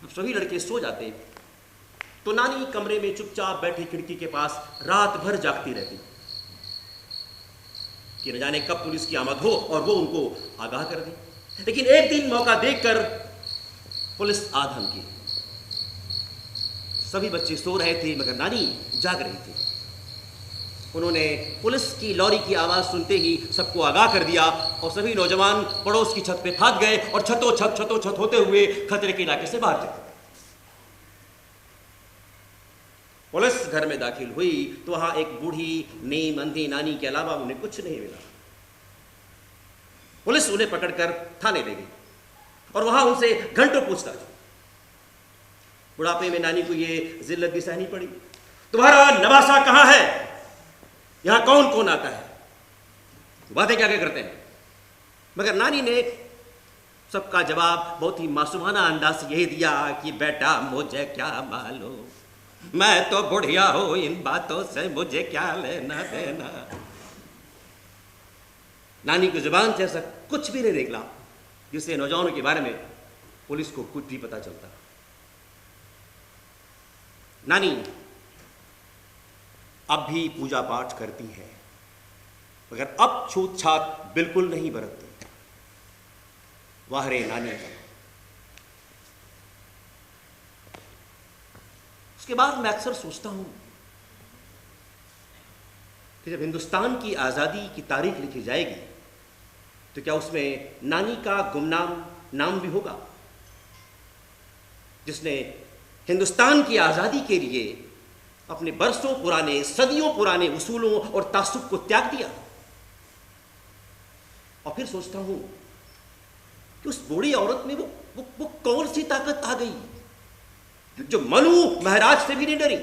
जब सभी लड़के सो जाते तो नानी कमरे में चुपचाप बैठी खिड़की के पास रात भर जागती रहती कि न जाने कब पुलिस की आमद हो और वो उनको आगाह कर दे। लेकिन एक दिन मौका देखकर पुलिस आ धमकी। सभी बच्चे सो रहे थे मगर नानी जाग रही थी। उन्होंने पुलिस की लॉरी की आवाज सुनते ही सबको आगाह कर दिया और सभी नौजवान पड़ोस की छत पे भाग गए और छतों छत होते हुए खतरे के इलाके से बाहर चले। पुलिस घर में दाखिल हुई तो वहां एक बूढ़ी नीम अंधी नानी के अलावा उन्हें कुछ नहीं मिला। पुलिस उन्हें पकड़कर थाने ले गई और वहां उनसे घंटों पूछताछ। बुढ़ापे में नानी को ये जिल्लत भी सहनी पड़ी। तुम्हारा नवासा कहां है, यहां कौन कौन आता है, बातें क्या क्या करते हैं। मगर नानी ने सबका जवाब बहुत ही मासूमाना अंदाज से यही दिया कि बेटा मुझे क्या मालूम, मैं तो बुढ़िया हूं, इन बातों से मुझे क्या लेना देना। नानी की जुबान से ऐसा कुछ भी नहीं निकला जिससे नौजवानों के बारे में पुलिस को कुछ भी पता चलता। नानी अब भी पूजा पाठ करती है मगर अब छूत छात बिल्कुल नहीं बरतती। वाह रे नानी। उसके बाद मैं अक्सर सोचता हूं कि जब हिंदुस्तान की आजादी की तारीख लिखी जाएगी तो क्या उसमें नानी का गुमनाम नाम भी होगा, जिसने हिंदुस्तान की आजादी के लिए अपने बरसों पुराने सदियों पुराने उसूलों और तासुब को त्याग दिया। और फिर सोचता हूं कि उस बूढ़ी औरत में वो कौन सी ताकत आ गई जो मनु महाराज से भी नहीं डरी।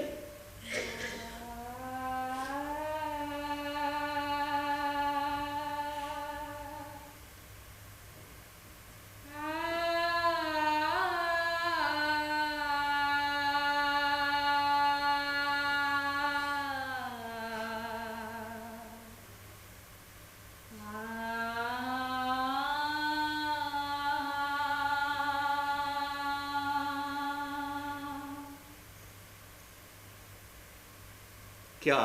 क्या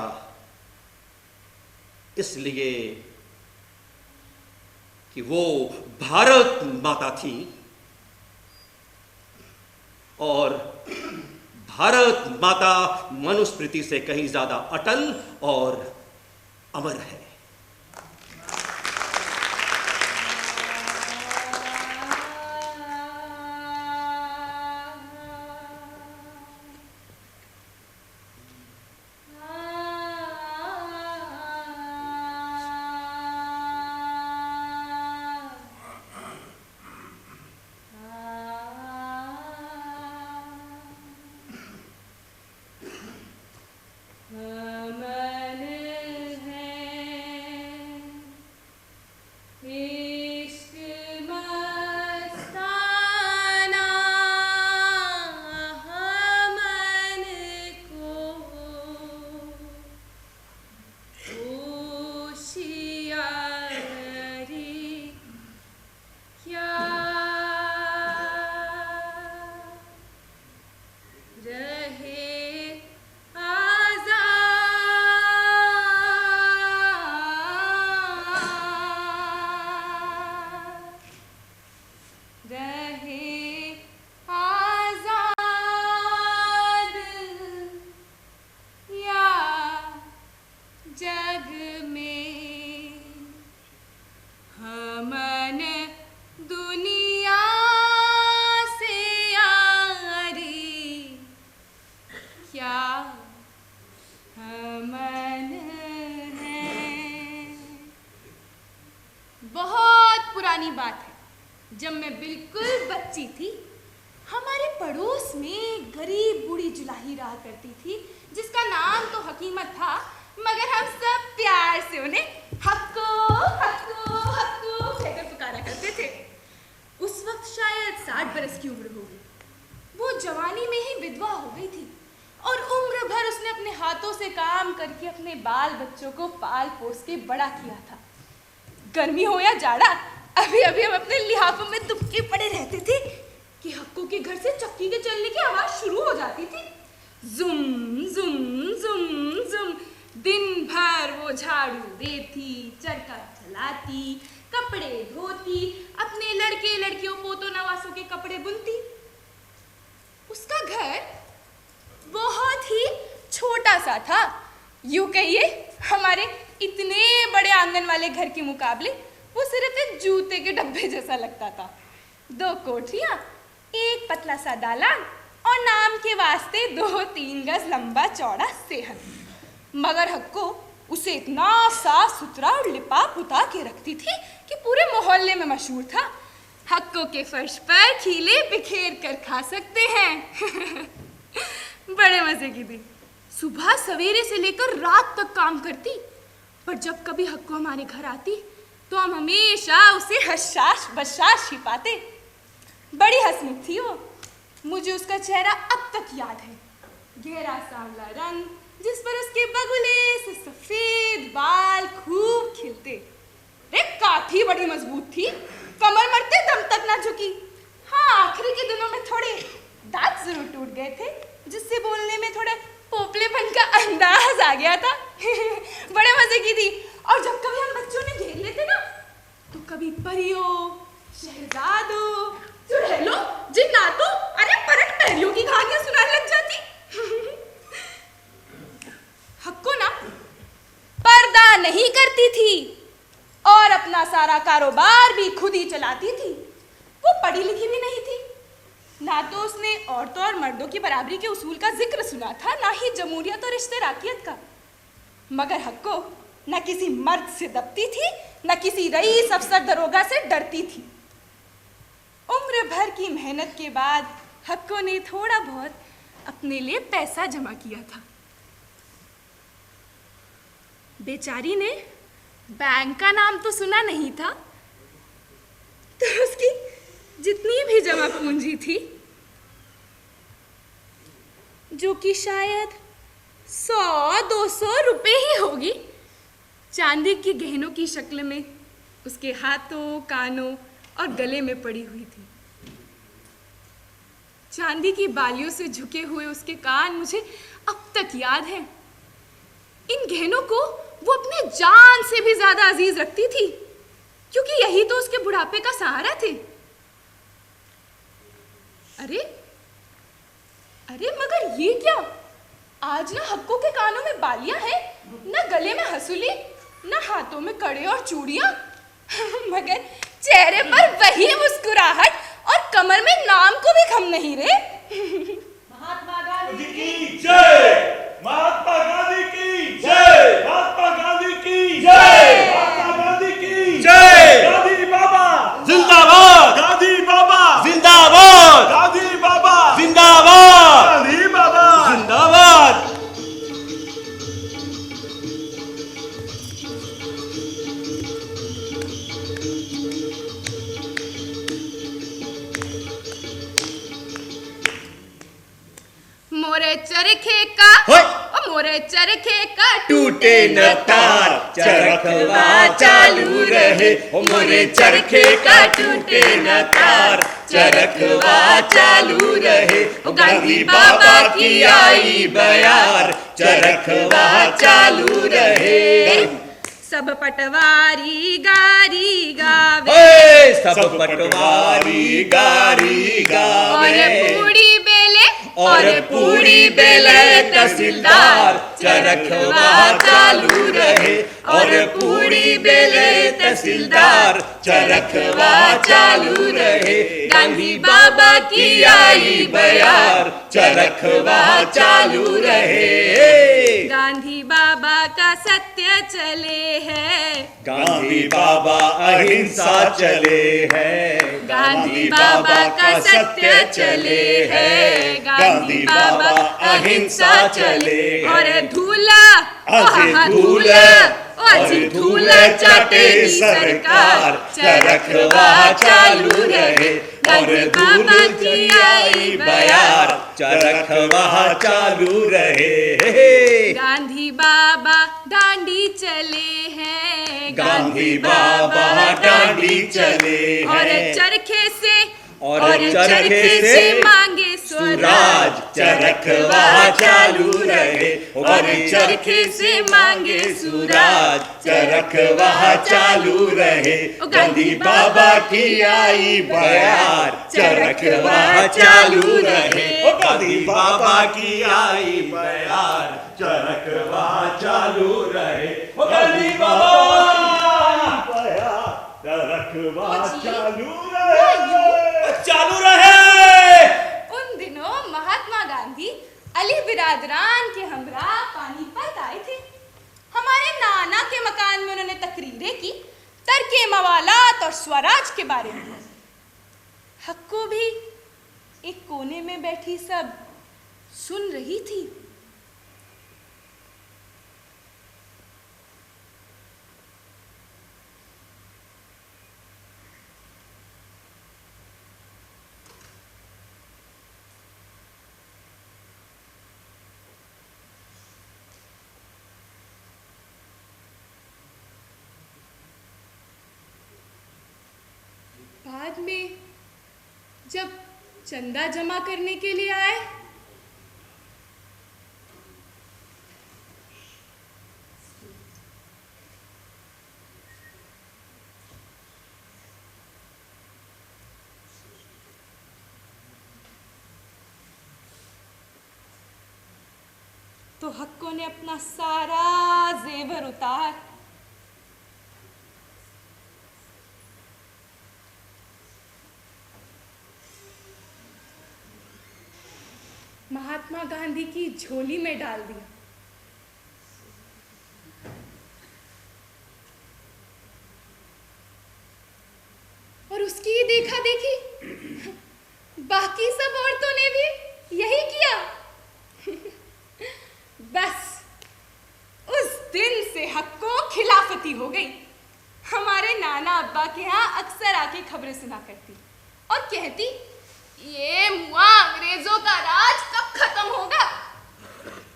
इसलिए कि वो भारत माता थी और भारत माता मनुस्मृति से कहीं ज्यादा अटल और अमर है। जब मैं बिल्कुल बच्ची थी, हमारे पड़ोस में गरीब बूढ़ी जुलाही रहा करती थी जिसका नाम तो हकीमत था, मगर हम सब प्यार से उन्हें हक्को हक्को हक्को कहकर पुकारा करते थे। उस वक्त शायद 60 बरस की उम्र होगी। वो जवानी में ही विधवा हो गई थी और उम्र भर उसने अपने हाथों से काम करके अपने बाल बच्चों को पाल पोस के बड़ा किया था। गर्मी हो या जाड़ा, अभी अभी हम अपने लिहाफों में दुबके पड़े रहते थे कि हक्को के घर से चक्की के चलने की आवाज शुरू हो जाती थी। जुम जुम जुम जुम। दिन भर वो झाड़ू देती, चरखा चलाती, कपड़े धोती, अपने लड़के लड़कियों पोतों नवासों के कपड़े बुनती। उसका घर बहुत ही छोटा सा था, यूं कहिए हमारे इतने बड़े आंगन वाले घर के मुकाबले वो सिर्फ एक जूते के डब्बे जैसा लगता था। 2 कोठरियां, एक पतला सा दालान और नाम के वास्ते 2-3 गज लंबा चौड़ा सेहन। मगर हक्को उसे इतना साफ सुथरा और लिपा पुता के रखती थी कि पूरे मोहल्ले में मशहूर था। हक्को के फर्श पर खीले बिखेर कर खा सकते हैं। बड़े मजे की थी। सुबह सवेरे से लेकर रात तक काम करती, पर जब कभी हक्को हमारे घर आती तो हम हमेशा उसे हशाश बशाश छिपाते। बड़ी हंसमुख थी वो। मुझे उसका चेहरा अब तक याद है। गहरा सांवला रंग, जिस पर उसके बगुले से सफेद बाल खूब खिलते। एक काठी बड़ी मजबूत थी, कमर मरते दम तक ना झुकी। हाँ, आखिरी के दिनों में थोड़े दांत जरूर टूट गए थे, जिससे बोलने में थोड़ा पोपलेपन का अंदाज आ गया था। बड़े मजे की थी। और जब कभी हम बच्चों ने घेर लेते ना, तो कभी परियों, शहजादों, चुड़ैलों, जिन्नातों, अरे परट पहरियों की कहानियां सुनाने लग जाती। हक्को ना पर्दा नहीं करती थी और अपना सारा कारोबार भी खुद ही चलाती थी। वो पढ़ी लिखी भी नहीं थी। ना तो उसने औरतों और मर्दों की बराबरी के उसूल का जिक्र सुना था, ना ही जमहूरियत और इश्तराकियत का। मगर हक्को न किसी मर्द से दबती थी, न किसी रईस अफसर दरोगा से डरती थी। उम्र भर की मेहनत के बाद हक्को ने थोड़ा बहुत अपने लिए पैसा जमा किया था। बेचारी ने बैंक का नाम तो सुना नहीं था, तो उसकी जितनी भी जमा पूंजी थी, जो कि शायद 100-200 रुपए ही होगी, चांदी के गहनों की शक्ल में उसके हाथों, कानों और गले में पड़ी हुई थी। चांदी की बालियों से झुके हुए उसके कान मुझे अब तक याद हैं। इन गहनों को वो अपने जान से भी ज्यादा अजीज रखती थी, क्योंकि यही तो उसके बुढ़ापे का सहारा थे। अरे अरे मगर ये क्या? आज ना हक्को के कानों में बालियां हैं, ना गले में हंसुली, ना हाथों में कड़े और चूड़ियां, मगर चेहरे पर वही मुस्कुराहट और कमर में नाम को भी कम नहीं रे। महात्मा गांधी की जय, महात्मा गांधी की जय, महात्मा गांधी की जय, महात्मा गांधी की जय, गांधी बाबा जिंदाबाद, गांधी बाबा जिंदाबाद, गांधी बाबा जिंदाबाद, गांधी बाबा जिंदाबाद। मोरे चरखे का मोरे चरखे का टूटे न तार, चरखवा चालू रहे। मोरे चरखे का टूटे न तार, चरखवा चालू रहे। गांधी बाबा की आई बयार, चरखवा चालू रहे। सब पटवारी गारी गावे, सब पटवारी गारी गावे। और पूरी बेले तहसीलदार, चरखवा चालू रहे। और पूरी बेले तहसीलदार, चरखवा चालू रहे। गांधी बाबा की आई बयार, चरखवा चालू रहे। गांधी बाबा का सत्य चले है, गांधी बाबा अहिंसा चले हैं। गांधी बाबा का सत्य चले है, गांधी बाबा अहिंसा चले। और धूला धूला चाटेगी सरकार, चरखवा चालू रहे। गांधी बाबा की आई बयार, चरखवा चालू रहे। गांधी बाबा डांडी चले हैं, गांधी बाबा डांडी चले हैं। और चरखे से चरखे से मांगे स्वराज, चरखवा चालू रहे। और चरखे से मांगे स्वराज, चरखवा चालू रहे। गांधी बाबा की आई बयार, चरखवा चालू रहे। गांधी बाबा की आई बयार, चरखवा चालू रहे। गांधी बाबा चरखवा चालू रहे। चालू रहे। उन दिनों महात्मा बिरादरान के हमरा पानीपत आए थे। हमारे नाना के मकान में उन्होंने तकरीरें की तरके मवालात और स्वराज के बारे में। हक्को भी एक कोने में बैठी सब सुन रही थी। बाद में जब चंदा जमा करने के लिए आए तो हक्को ने अपना सारा जेवर उतार महात्मा गांधी की झोली में डाल दिया। और उसकी देखा देखी बाकी सब औरतों ने भी यही किया। बस उस दिन से हक्को खिलाफती हो गई। हमारे नाना अब्बा के यहाँ अक्सर आके खबरें सुना करती और कहती, ये मुआ अंग्रेजों का राज कब खत्म होगा।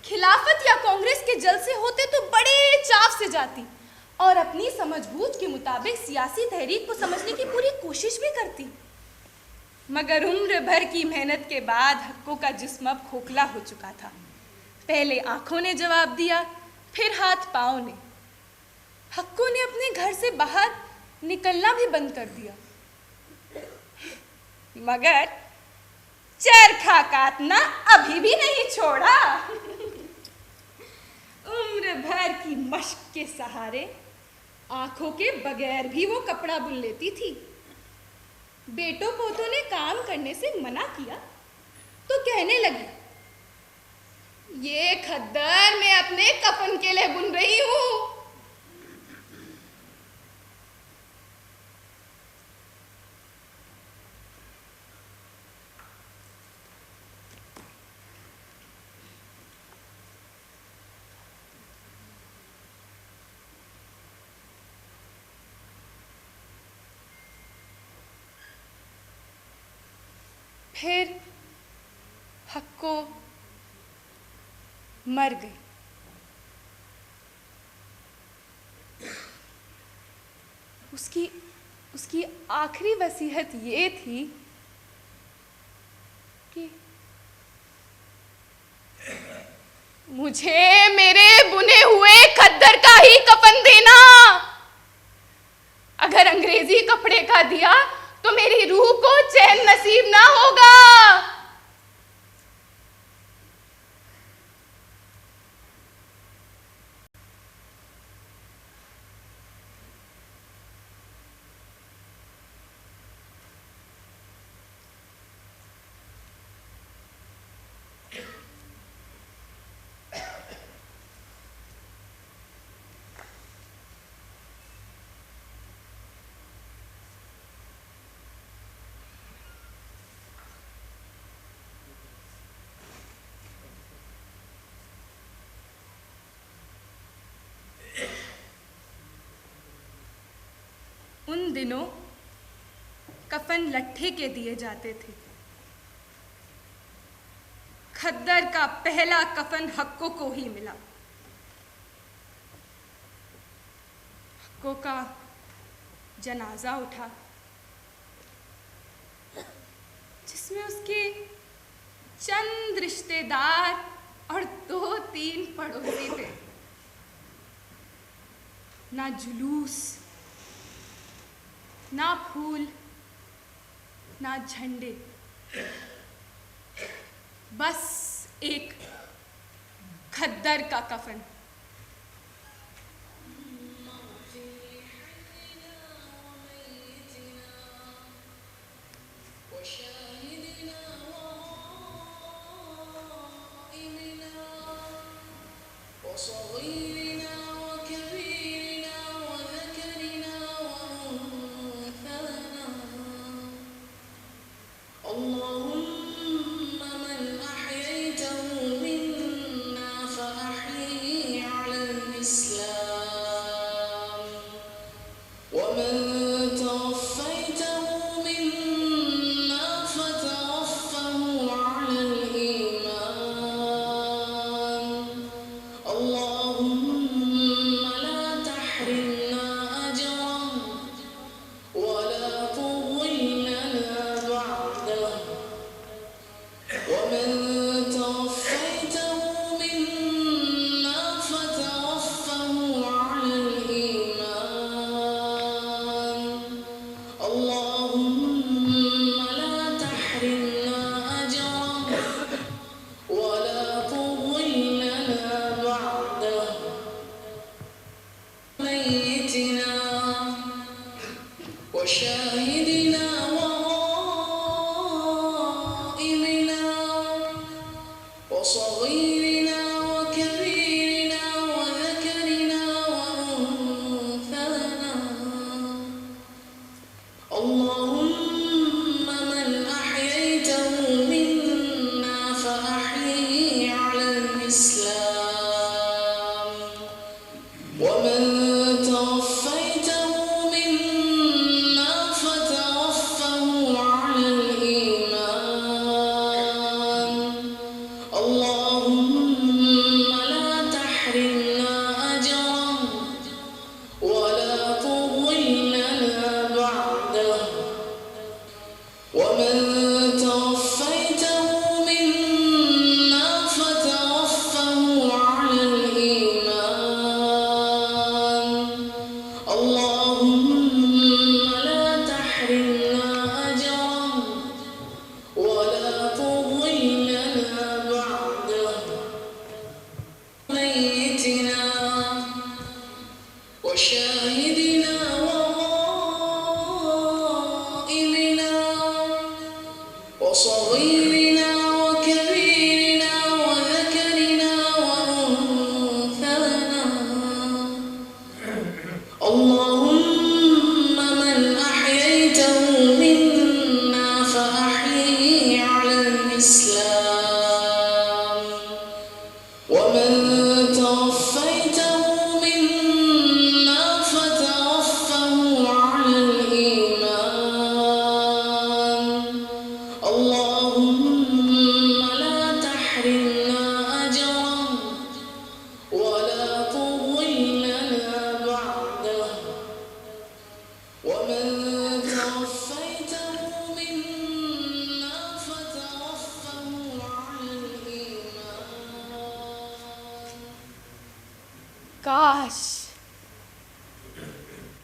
खिलाफत या कांग्रेस के जलसे होते तो बड़े चाव से जाती और अपनी समझबूझ के मुताबिक सियासी तहरीक को समझने की पूरी कोशिश भी करती। मगर उम्र भर की मेहनत के बाद हक्को का जिस्म अब खोखला हो चुका था। पहले आंखों ने जवाब दिया, फिर हाथ पांव ने। हक्को ने अपने घर से बाहर निकलना भी बंद कर दिया। मगर चरखा काटना अभी भी नहीं छोड़ा। उम्र भर की मश्क के सहारे आंखों के बगैर भी वो कपड़ा बुन लेती थी। बेटों पोतों ने काम करने से मना किया तो कहने लगी, ये खद्दर मैं अपने कफन के लिए बुन रही हूं। फिर हक्को मर गई। उसकी आखिरी वसीयत ये थी कि मुझे मेरे बुने हुए खद्दर का ही कफन देना। अगर अंग्रेजी कपड़े का दिया तो मेरी रूह को चैन नसीब ना होगा। उन दिनों कफन लट्ठे के दिए जाते थे। खद्दर का पहला कफन हक्को को ही मिला। हक्को का जनाजा उठा जिसमें उसके चंद रिश्तेदार और 2-3 पड़ोसी थे। ना जुलूस, ना फूल, ना झंडे, बस एक खद्दर का कफन।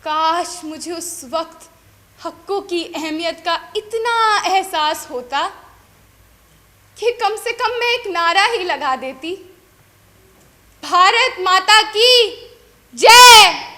काश मुझे उस वक्त हक़ों की अहमियत का इतना एहसास होता कि कम से कम मैं एक नारा ही लगा देती, भारत माता की जय।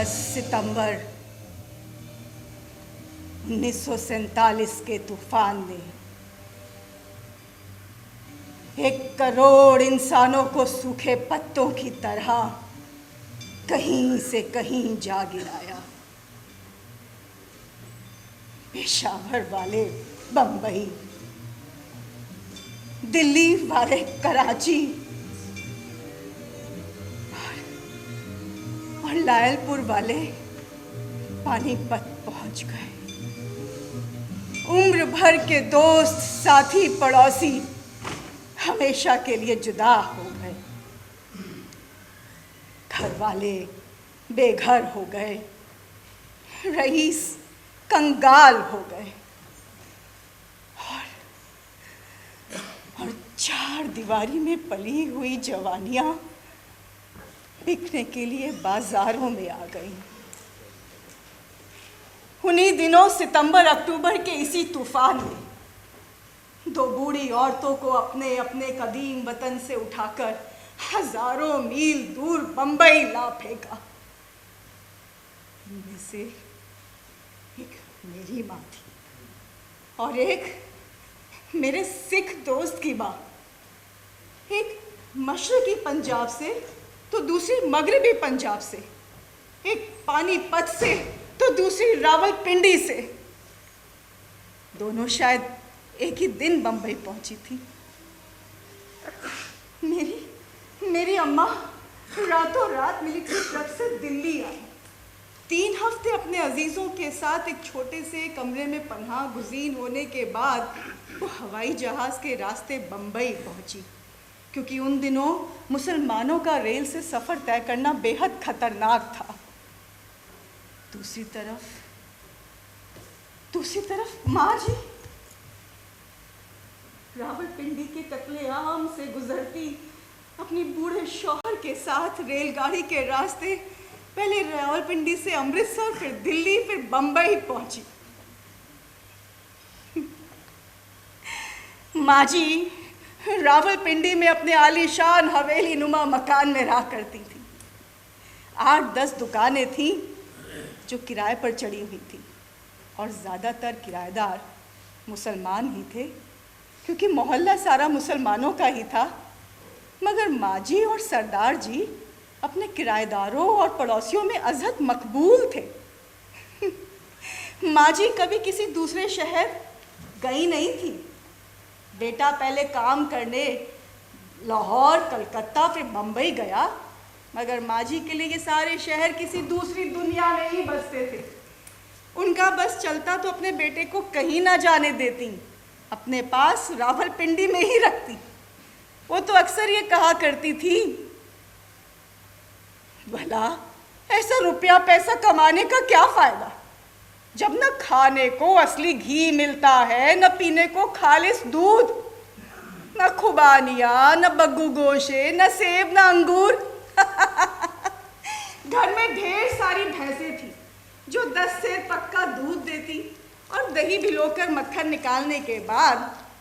10 सितंबर 1947 के तूफान ने 1 करोड़ इंसानों को सूखे पत्तों की तरह कहीं से कहीं जा गिराया। पेशावर वाले बंबई, दिल्ली वाले कराची और लायलपुर वाले पानीपत पहुंच गए। उम्र भर के दोस्त, साथी, पड़ोसी हमेशा के लिए जुदा हो गए। घर वाले बेघर हो गए, रईस कंगाल हो गए और 4 दीवारी में पली हुई जवानियां बिकने के लिए बाजारों में आ गई। उन्हीं दिनों सितंबर अक्टूबर के इसी तूफान ने 2 बूढ़ी औरतों को अपने अपने कदीम वतन से उठाकर हजारों मील दूर बंबई ला फेंका। इनमें से एक मेरी माँ थी और एक मेरे सिख दोस्त की माँ। एक मशरकी पंजाब से तो दूसरी मगरबी पंजाब से, एक पानीपत से तो दूसरी रावलपिंडी से। दोनों शायद एक ही दिन बंबई पहुंची थी। मेरी अम्मा रातों रात मिलिट्री ट्रक से दिल्ली आई। 3 हफ्ते अपने अजीजों के साथ एक छोटे से कमरे में पनाह गुज़ीर होने के बाद वो हवाई जहाज के रास्ते बंबई पहुंची, क्योंकि उन दिनों मुसलमानों का रेल से सफ़र तय करना बेहद खतरनाक था। दूसरी तरफ माँ जी रावलपिंडी के कत्लेआम से गुजरती अपनी बूढ़े शौहर के साथ रेलगाड़ी के रास्ते पहले रावलपिंडी से अमृतसर, फिर दिल्ली, फिर बंबई पहुंची। माँ जी रावलपिंडी में अपने आलीशान हवेली नुमा मकान में रहा करती थी। 8-10 दुकानें थीं जो किराए पर चढ़ी हुई थी और ज़्यादातर किराएदार मुसलमान ही थे, क्योंकि मोहल्ला सारा मुसलमानों का ही था। मगर माँ जी और सरदार जी अपने किराएदारों और पड़ोसियों में अज़हद मकबूल थे। माँ जी कभी किसी दूसरे शहर गई नहीं थी। बेटा पहले काम करने लाहौर, कलकत्ता, फिर बंबई गया, मगर माँ जी के लिए ये सारे शहर किसी दूसरी दुनिया में ही बसते थे। उनका बस चलता तो अपने बेटे को कहीं ना जाने देती, अपने पास रावलपिंडी में ही रखती। वो तो अक्सर ये कहा करती थी, भला ऐसा रुपया पैसा कमाने का क्या फायदा जब न खाने को असली घी मिलता है, न पीने को खालिस दूध, न खुबानिया, न बग्गू गोशे, न सेब, न अंगूर। घर में ढेर सारी भैंसें थी जो 10 सेर पक्का दूध देती और दही भिगोकर मक्खन निकालने के बाद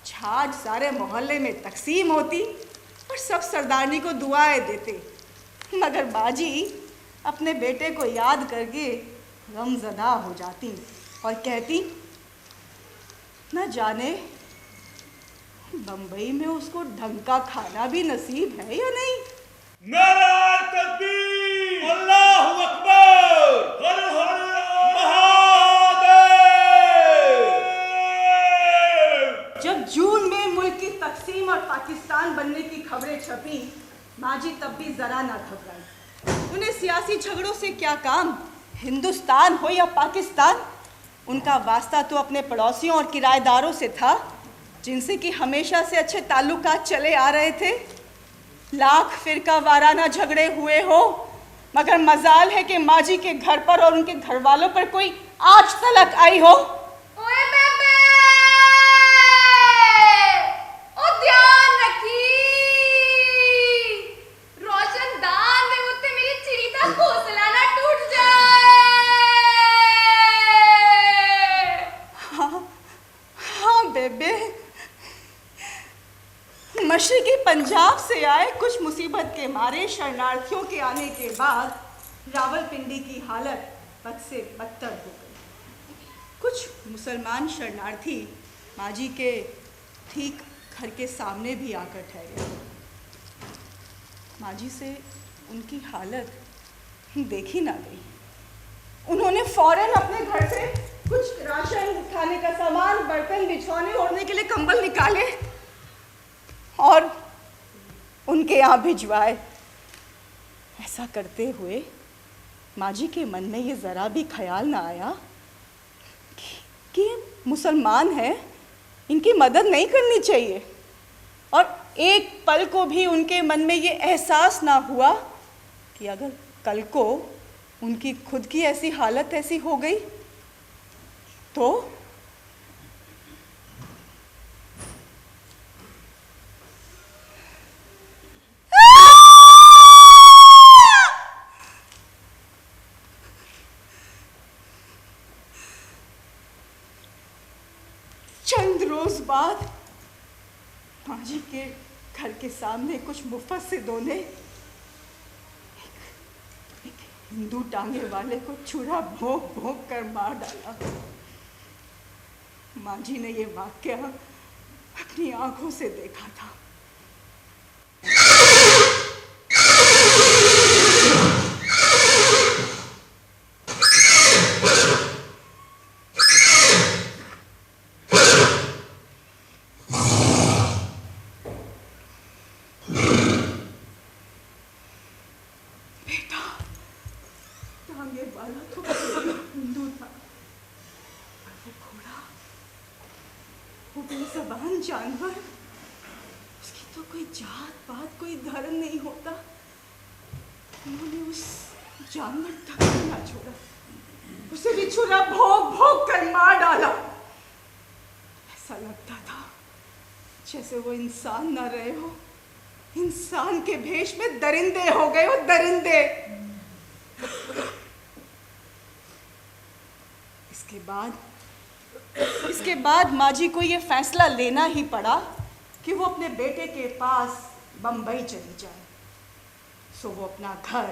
छाछ सारे मोहल्ले में तकसीम होती और सब सरदारनी को दुआएं देते। मगर बाजी अपने बेटे को याद करके गमज़दा हो जाती और कहती, न जाने बंबई में उसको ढंग का खाना भी नसीब है या नहीं। नारा तकबीर, अल्लाहु अकबर, हर हर महादेव। जब जून में मुल्क की तकसीम और पाकिस्तान बनने की खबरें छपी, माजी तब भी जरा ना घबराई। उन्हें सियासी झगड़ों से क्या काम, हिंदुस्तान हो या पाकिस्तान, उनका वास्ता तो अपने पड़ोसियों और किराएदारों से था जिनसे कि हमेशा से अच्छे ताल्लुकात चले आ रहे थे। लाख फिरका वाराना झगड़े हुए हो, मगर मजाल है कि माजी के घर पर और उनके घर वालों पर कोई आज तलक आई हो। ओए बेबे, ओ ध्यान रखी, रोशनदान में मुझसे मेरी चिड़ी का घोंसला ना टूट जाए। हाँ बेबे, मशरकी पंजाब से आए कुछ मुसीबत के मारे शरणार्थियों के आने के बाद रावलपिंडी की हालत बद से बदतर हो गई। कुछ मुसलमान शरणार्थी माँ जी के ठीक घर के सामने भी आकर ठहरे। माँ जी से उनकी हालत देखी ना गई। उन्होंने फौरन अपने घर से कुछ राशन, खाने का सामान, बर्तन, बिछौने, ओढ़ने के लिए कंबल निकाले और उनके यहाँ भिजवाए। ऐसा करते हुए माँ जी के मन में ये ज़रा भी ख्याल ना आया कि ये मुसलमान हैं, इनकी मदद नहीं करनी चाहिए। और एक पल को भी उनके मन में ये एहसास ना हुआ कि अगर कल को उनकी खुद की ऐसी हालत ऐसी हो गई तो चंद रोज बाद माँ जी के घर के सामने कुछ मुफस्सिदों ने एक हिंदू टांगे वाले को छुरा भोंक भोंक कर मार डाला। माँ जी ने ये वाकया अपनी आंखों से देखा था। बेज़बान जानवर, उसकी तो कोई जात पात, कोई धर्म नहीं होता। उन्होंने उस जानवर तक भी ना छोड़ा, उसे भी छुरा भोंक भोंक कर मार डाला। ऐसा लगता था जैसे वो इंसान ना रहे हो, इंसान के भेष में दरिंदे हो गए हो, दरिंदे। इसके बाद माँ जी को ये फैसला लेना ही पड़ा कि वो अपने बेटे के पास बम्बई चली जाए। सो वो अपना घर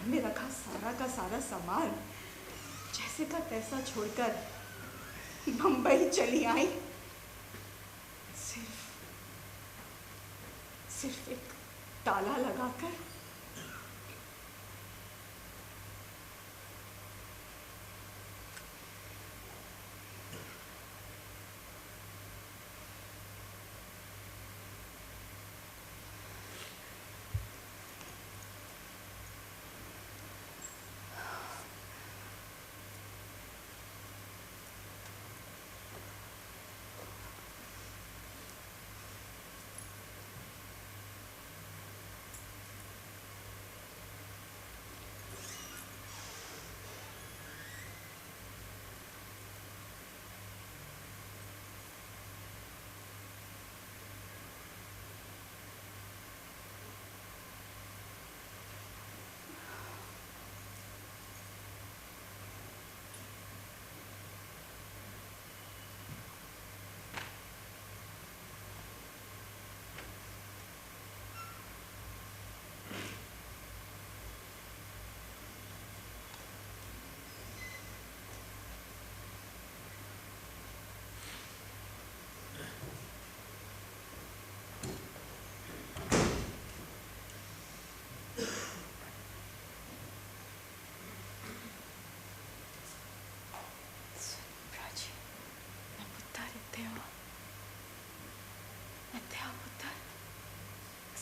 में रखा सारा का सारा सामान जैसे का तैसा छोड़कर बम्बई चली आई। सिर्फ एक ताला लगाकर।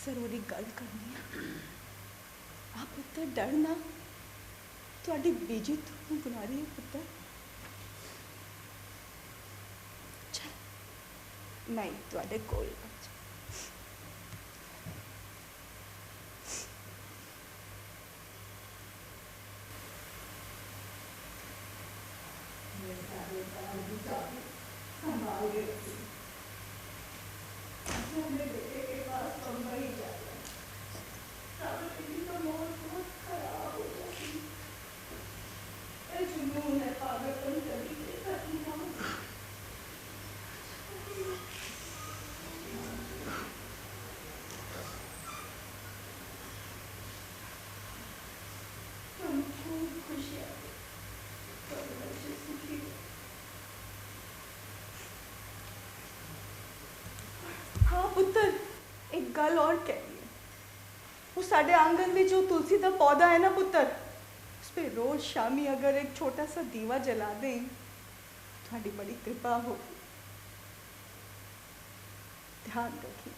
जरूरी गल करनी है। आप पुत्र डरना, ਤੁਹਾਡੀ ਬੀਜੀ ਤੁਹਾਨੂੰ ਬੁਲਾ ਰਹੀ ਹੈ ਪੁੱਤਰ। ਚਲ ਮੈਂ ਤੁਹਾਡੇ ਕੋਲ ਆ ਜਾ। गल और कह रही है। वो साढ़े आंगन में जो तुलसी का पौधा है ना पुत्र, उस पर रोज शामी अगर एक छोटा सा दीवा जला दें, थोड़ी बड़ी कृपा हो। ध्यान रखिए।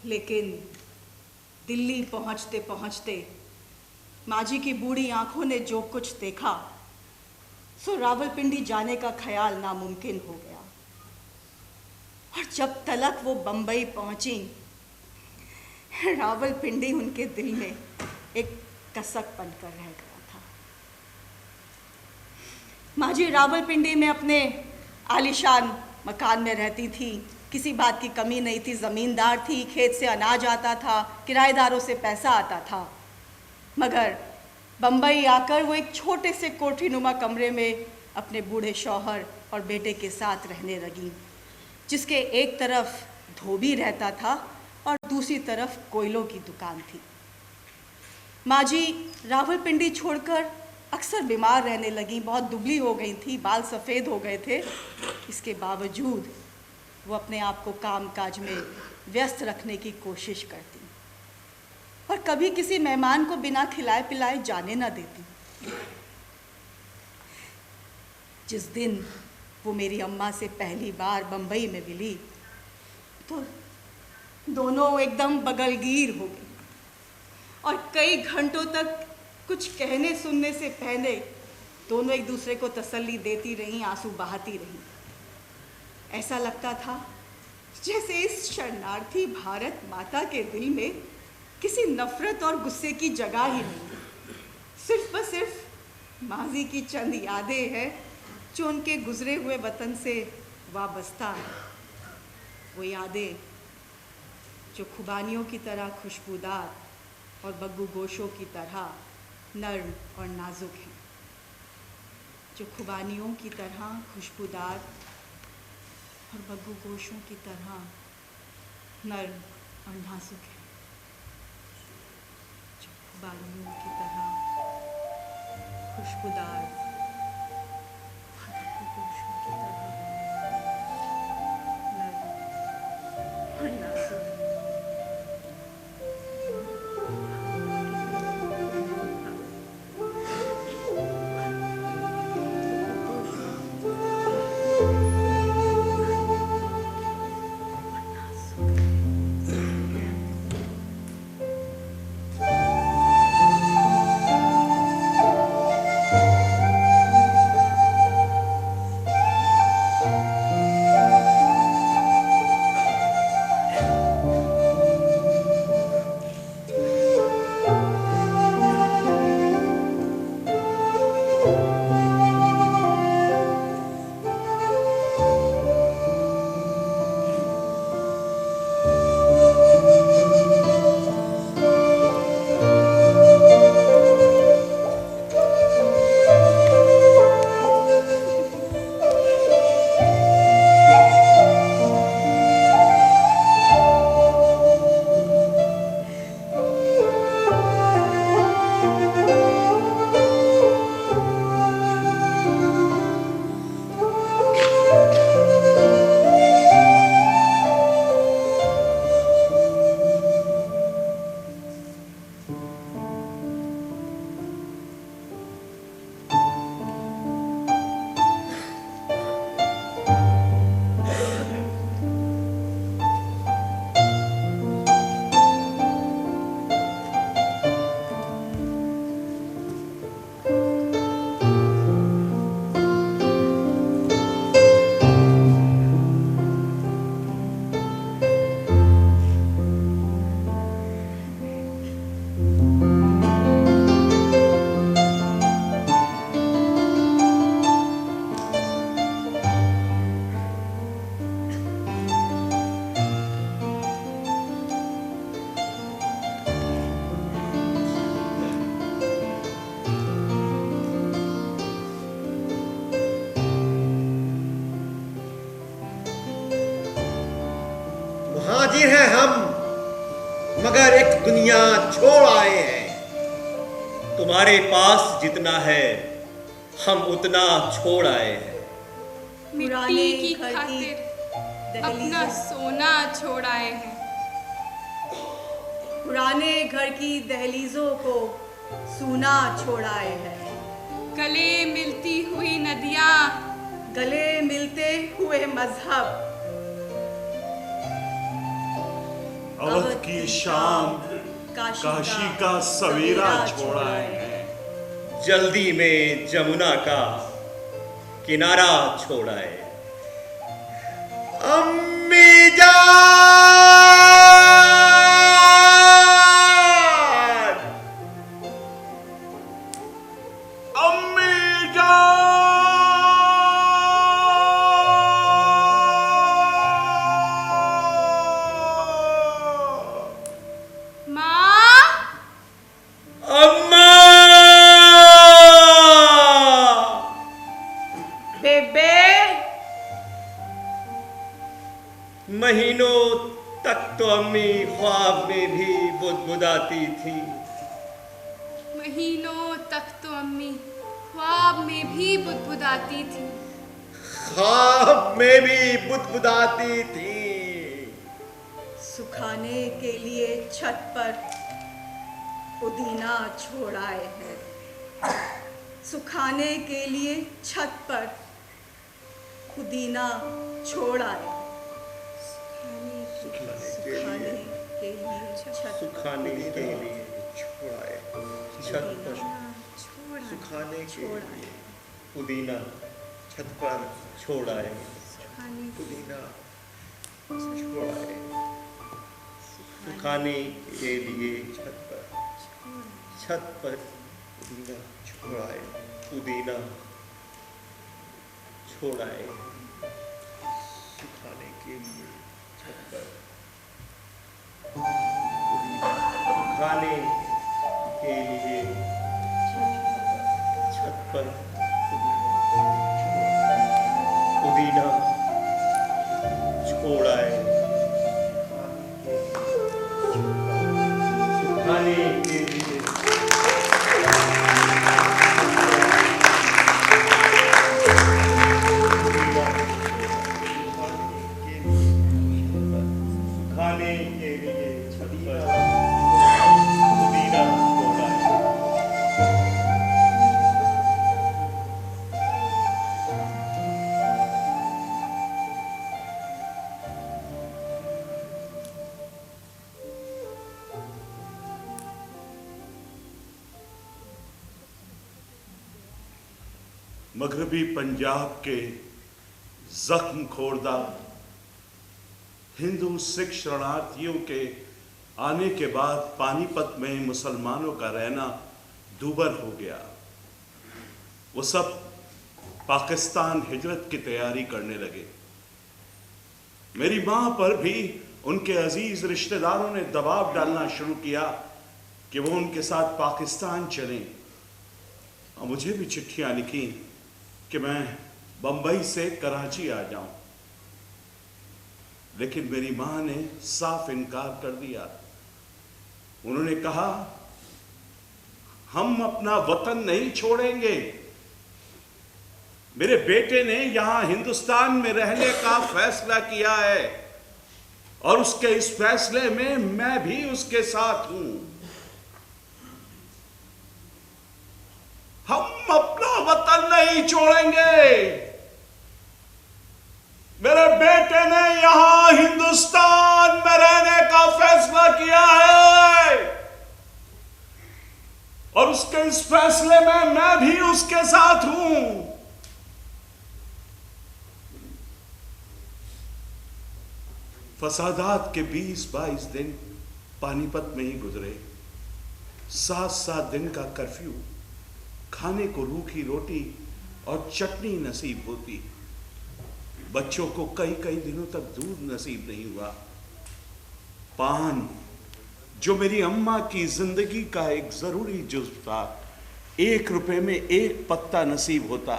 लेकिन दिल्ली पहुंचते पहुंचते माजी की बूढ़ी आंखों ने जो कुछ देखा, सो रावलपिंडी जाने का ख्याल नामुमकिन हो गया। और जब तलक वो बंबई पहुंची, रावलपिंडी उनके दिल में एक कसक बनकर रह गया था। माजी रावलपिंडी में अपने आलीशान मकान में रहती थी, किसी बात की कमी नहीं थी, ज़मींदार थी, खेत से अनाज आता था, किराएदारों से पैसा आता था। मगर बंबई आकर वो एक छोटे से कोठरीनुमा कमरे में अपने बूढ़े शौहर और बेटे के साथ रहने लगी, जिसके एक तरफ धोबी रहता था और दूसरी तरफ कोयलों की दुकान थी। माजी रावलपिंडी छोड़कर अक्सर बीमार रहने लगी, बहुत दुबली हो गई थी, बाल सफ़ेद हो गए थे। इसके बावजूद वो अपने आप को काम काज में व्यस्त रखने की कोशिश करती और कभी किसी मेहमान को बिना खिलाए पिलाए जाने ना देती। जिस दिन वो मेरी अम्मा से पहली बार बंबई में मिली तो दोनों एकदम बगलगीर हो गई और कई घंटों तक कुछ कहने सुनने से पहले दोनों एक दूसरे को तसल्ली देती रहीं, आंसू बहाती रहीं। ऐसा लगता था जैसे इस शरणार्थी भारत माता के दिल में किसी नफरत और गुस्से की जगह ही नहीं, सिर्फ व सिर्फ माजी की चंद यादें हैं जो उनके गुजरे हुए वतन से वाबस्ता है। वो यादें जो खुबानियों की तरह खुशबूदार और बग्गू गोशों की तरह नर्म और नाजुक हैं, जो खुबानियों की तरह खुशबूदार और बग्गू गोशों की तरह नर्म और नाजुक है, जो खुबानियों की तरह खुशबूदार और बग्गू गोशों की तरह नर्म और नाजुक है। महाजिर हैं हम, मगर एक दुनिया छोड़ आए हैं। तुम्हारे पास जितना है हम उतना छोड़ आए हैं। मिट्टी की खातिर अपना सोना छोड़ आए हैं। पुराने घर की दहलीजों को सूना छोड़ आए हैं। गले मिलती हुई नदियां, गले मिलते हुए मजहब, अवध की शाम, काशी का सवेरा छोड़ आए हैं। जल्दी में जमुना का किनारा छोड़ आए। अम्मी जान, अम्मी जान, माँ, अम्मा, बेबे। महीनों तक तो अम्मी ख्वाब में भी बुदबुदाती थी। महीनों तक तो अम्मी ख्वाब में भी बुदबुदाती थी। ख्वाब में भी बुदबुदाती थी। सुखाने के लिए छत पर पुदीना छोड़ आए हैं। सुखाने के लिए छत पर पुदीना छोड़ आए हैं। सुखाने के लिए छत सुखाने के लिए छोड़ आए छत पर। सुखाने के लिए पुदीना छत पर छोड़ आए। पुदीना छोड़ आए। सुखाने के लिए छत पर पुदीना छोड़ आए। पुदीना छोड़ आए। सुखाने के लिए छत पर सुखाने के लिए छत पर पुदीना छोड़ आए। सुखाने के लिए सुखाने के लिए छत पर पुदीना छोड़ आए। मगरबी पंजाब के जख्म खोरदा हिंदू सिख शरणार्थियों के आने के बाद पानीपत में मुसलमानों का रहना दूभर हो गया। वो सब पाकिस्तान हिजरत की तैयारी करने लगे। मेरी मां पर भी उनके अजीज रिश्तेदारों ने दबाव डालना शुरू किया कि वो उनके साथ पाकिस्तान चलें। और मुझे भी चिट्ठियां लिखी कि मैं बंबई से कराची आ जाऊं, लेकिन मेरी मां ने साफ इनकार कर दिया। उन्होंने कहा, हम अपना वतन नहीं छोड़ेंगे। मेरे बेटे ने यहां हिंदुस्तान में रहने का फैसला किया है और उसके इस फैसले में मैं भी उसके साथ हूं। हम अपना वतन नहीं छोड़ेंगे। मेरे बेटे ने यहां हिंदुस्तान में रहने का फैसला किया है और उसके इस फैसले में मैं भी उसके साथ हूं। फसादात के 20-22 दिन पानीपत में ही गुजरे। 7-7 दिन का कर्फ्यू, खाने को रूखी रोटी और चटनी नसीब होती। बच्चों को कई कई दिनों तक दूध नसीब नहीं हुआ। पान, जो मेरी अम्मा की जिंदगी का एक जरूरी जुज़्व था, 1 रुपए में 1 पत्ता नसीब होता।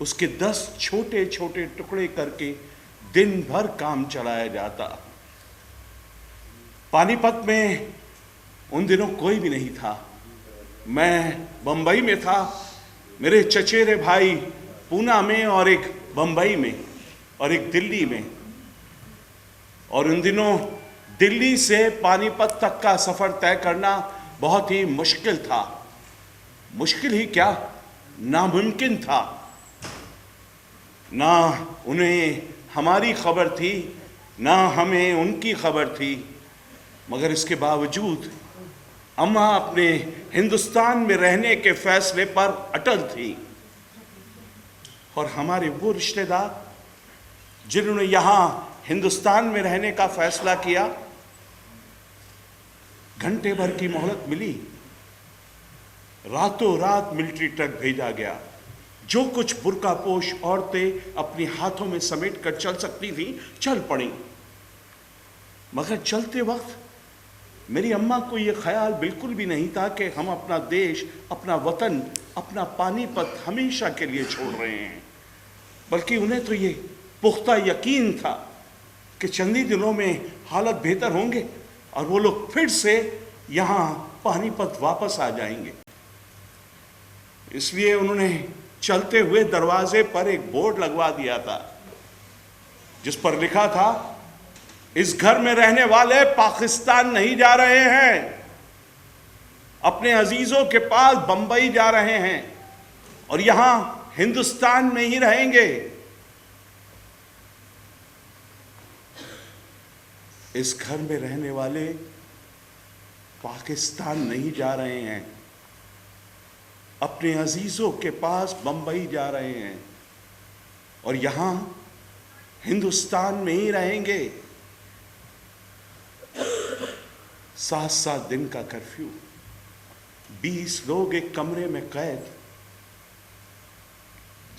उसके 10 छोटे छोटे टुकड़े करके दिन भर काम चलाया जाता। पानीपत में उन दिनों कोई भी नहीं था। मैं बंबई में था, मेरे चचेरे भाई पूना में और एक बंबई में और एक दिल्ली में। और उन दिनों दिल्ली से पानीपत तक का सफर तय करना बहुत ही मुश्किल था। मुश्किल ही क्या, नामुमकिन था। ना उन्हें हमारी खबर थी, ना हमें उनकी खबर थी, मगर इसके बावजूद अम्मा अपने हिंदुस्तान में रहने के फैसले पर अटल थी। और हमारे वो रिश्तेदार जिन्होंने यहाँ हिंदुस्तान में रहने का फैसला किया, घंटे भर की मोहलत मिली, रातों रात मिलिट्री ट्रक भेजा गया। जो कुछ बुर्कापोश औरतें अपने हाथों में समेट कर चल सकती थी, चल पड़ी। मगर चलते वक्त मेरी अम्मा को यह ख्याल बिल्कुल भी नहीं था कि हम अपना देश, अपना वतन, अपना पानीपत हमेशा के लिए छोड़ रहे हैं। बल्कि उन्हें तो ये पुख्ता यकीन था कि चंद ही दिनों में हालत बेहतर होंगे और वो लोग फिर से यहाँ पानीपत वापस आ जाएंगे। इसलिए उन्होंने चलते हुए दरवाजे पर एक बोर्ड लगवा दिया था जिस पर लिखा था, इस घर में रहने वाले पाकिस्तान नहीं जा रहे हैं, अपने अजीजों के पास बंबई जा रहे हैं और यहां हिंदुस्तान में ही रहेंगे। इस घर में रहने वाले पाकिस्तान नहीं जा रहे हैं, अपने अजीजों के पास बंबई जा रहे हैं और यहां हिंदुस्तान में ही रहेंगे। 7-7 दिन का कर्फ्यू, 20 लोग एक कमरे में कैद,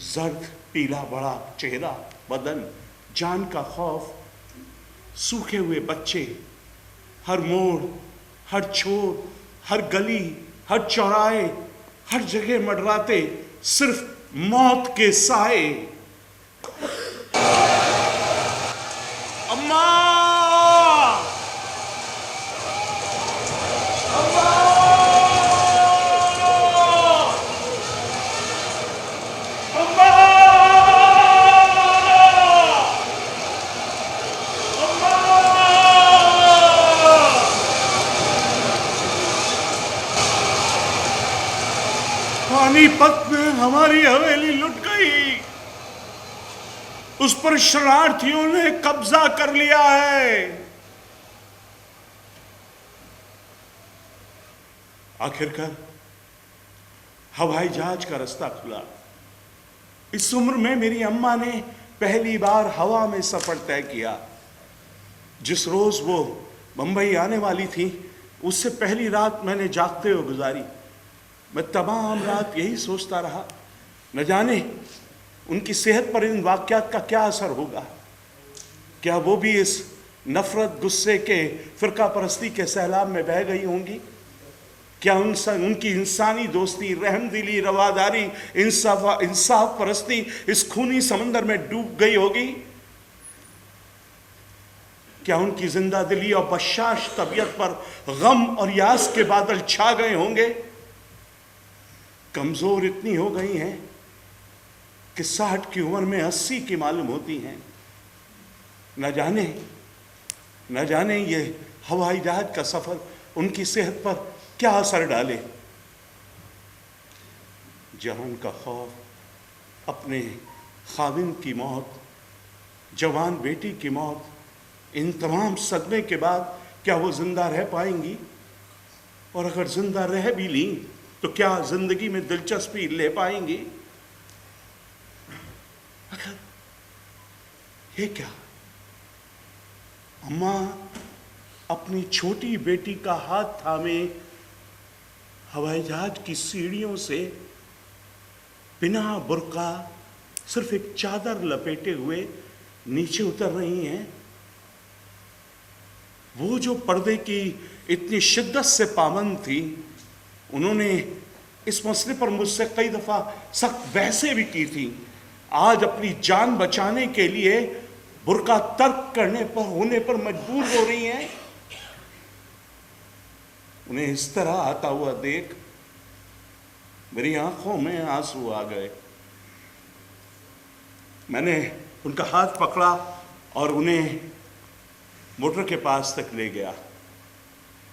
जर्द पीला बड़ा चेहरा, बदन, जान का खौफ, सूखे हुए बच्चे, हर मोड़, हर छोर, हर गली, हर चौराहे, हर जगह मंडराते सिर्फ मौत के साए। अम्मा, पानीपत में हमारी हवेली लुट गई, उस पर शरारतियों ने कब्जा कर लिया है। आखिरकार हवाई जहाज का रास्ता खुला। इस उम्र में मेरी अम्मा ने पहली बार हवा में सफर तय किया। जिस रोज वो बंबई आने वाली थी, उससे पहली रात मैंने जागते हुए गुजारी। मैं तमाम रात यही सोचता रहा, न जाने उनकी सेहत पर इन वाक़यात का क्या असर होगा। क्या वो भी इस नफरत, गुस्से के, फ़िरका परस्ती के सैलाब में बह गई होंगी? क्या उनकी इंसानी दोस्ती, रहमदिली, रवादारी, इंसाफ परस्ती इस खूनी समंदर में डूब गई होगी? क्या उनकी जिंदा दिली और बशाश तबीयत पर गम और यास के बादल छा गए होंगे? कमजोर इतनी हो गई हैं कि 60 की उम्र में 80 की मालूम होती हैं। न जाने ये हवाई जहाज का सफर उनकी सेहत पर क्या असर डाले। जान का खौफ, अपने खाविंद की मौत, जवान बेटी की मौत, इन तमाम सदमे के बाद क्या वो जिंदा रह पाएंगी? और अगर जिंदा रह भी ली तो क्या जिंदगी में दिलचस्पी ले पाएंगी? मगर ये क्या, अम्मा अपनी छोटी बेटी का हाथ थामे हवाई जहाज की सीढ़ियों से बिना बुर्का, सिर्फ एक चादर लपेटे हुए नीचे उतर रही हैं। वो जो पर्दे की इतनी शिद्दत से पाबंद थी, उन्होंने इस मसले पर मुझसे कई दफ़ा सख्त बहसें भी की थी। आज अपनी जान बचाने के लिए बुर्का तर्क होने पर मजबूर हो रही हैं। उन्हें इस तरह आता हुआ देख मेरी आंखों में आंसू आ गए। मैंने उनका हाथ पकड़ा और उन्हें मोटर के पास तक ले गया।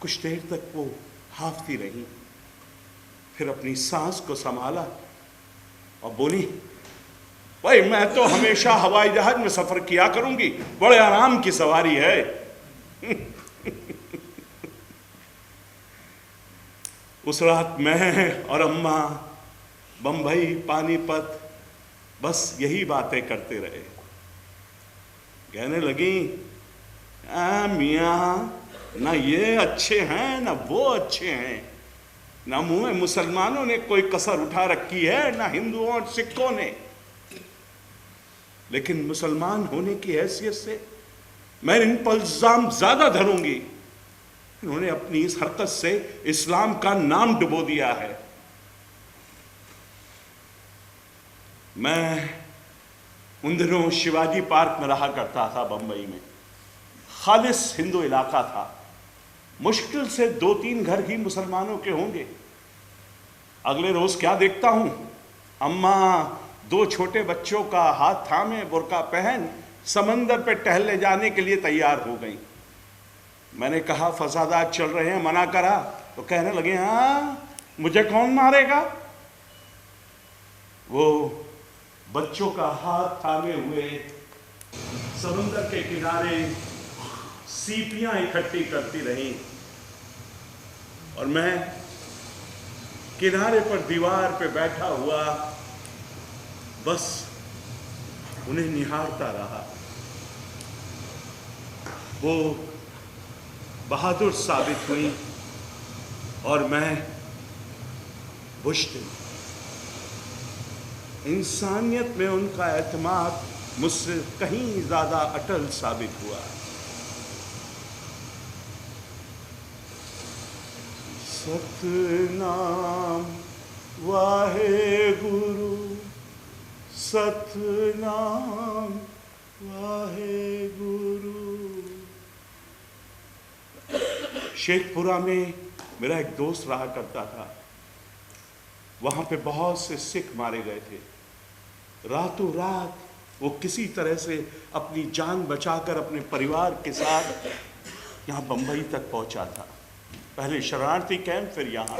कुछ देर तक वो हाफती रही, फिर अपनी सांस को संभाला और बोली, भाई मैं तो हमेशा हवाई जहाज में सफर किया करूंगी, बड़े आराम की सवारी है। उस रात मैं और अम्मा बंबई, पानीपत बस यही बातें करते रहे। कहने लगी, मियाँ ना ये अच्छे हैं ना वो अच्छे हैं, ना मुंह में मुसलमानों ने कोई कसर उठा रखी है ना हिंदुओं और सिखों ने, लेकिन मुसलमान होने की हैसियत से मैं इन पर इल्जाम ज्यादा धरूंगी। इन्होंने अपनी इस हरकत से इस्लाम का नाम डुबो दिया है। मैं उन दिनों शिवाजी पार्क में रहा करता था बंबई में। खालिस हिंदू इलाका था, मुश्किल से 2-3 घर ही मुसलमानों के होंगे। अगले रोज क्या देखता हूं, अम्मा 2 छोटे बच्चों का हाथ थामे बुर्का पहन समंदर पे टहलने जाने के लिए तैयार हो गई। मैंने कहा फसादात चल रहे हैं, मना करा तो कहने लगे, हाँ मुझे कौन मारेगा। वो बच्चों का हाथ थामे हुए समुद्र के किनारे सीपियां इकट्ठी करती रही और मैं किनारे पर दीवार पे बैठा हुआ बस उन्हें निहारता रहा। वो बहादुर साबित हुई और मैं बुश्त। इंसानियत में उनका एतमाद मुझसे कहीं ज्यादा अटल साबित हुआ। सतनाम वाहे गुरु, सतनाम वाहे गुरु। शेखपुरा में मेरा एक दोस्त रहा करता था। वहां पे बहुत से सिख मारे गए थे। रातों रात वो किसी तरह से अपनी जान बचाकर अपने परिवार के साथ यहाँ बंबई तक पहुंचा था। पहले शरणार्थी कैंप, फिर यहाँ।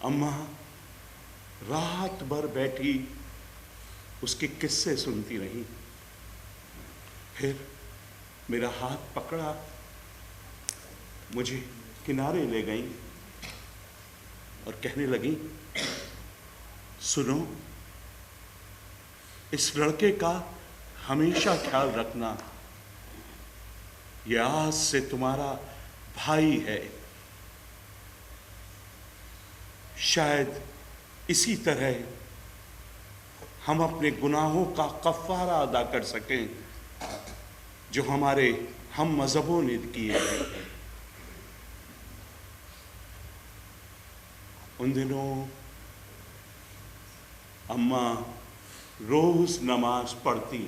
अम्मा रात भर बैठी उसके किस्से सुनती रही, फिर मेरा हाथ पकड़ा, मुझे किनारे ले गई और कहने लगी, सुनो, इस लड़के का हमेशा ख्याल रखना। यह आज से तुम्हारा भाई है। शायद इसी तरह हम अपने गुनाहों का कफ़ारा अदा कर सकें जो हमारे हम मजहबों ने किए हैं। उन दिनों अम्मा रोज नमाज पढ़ती।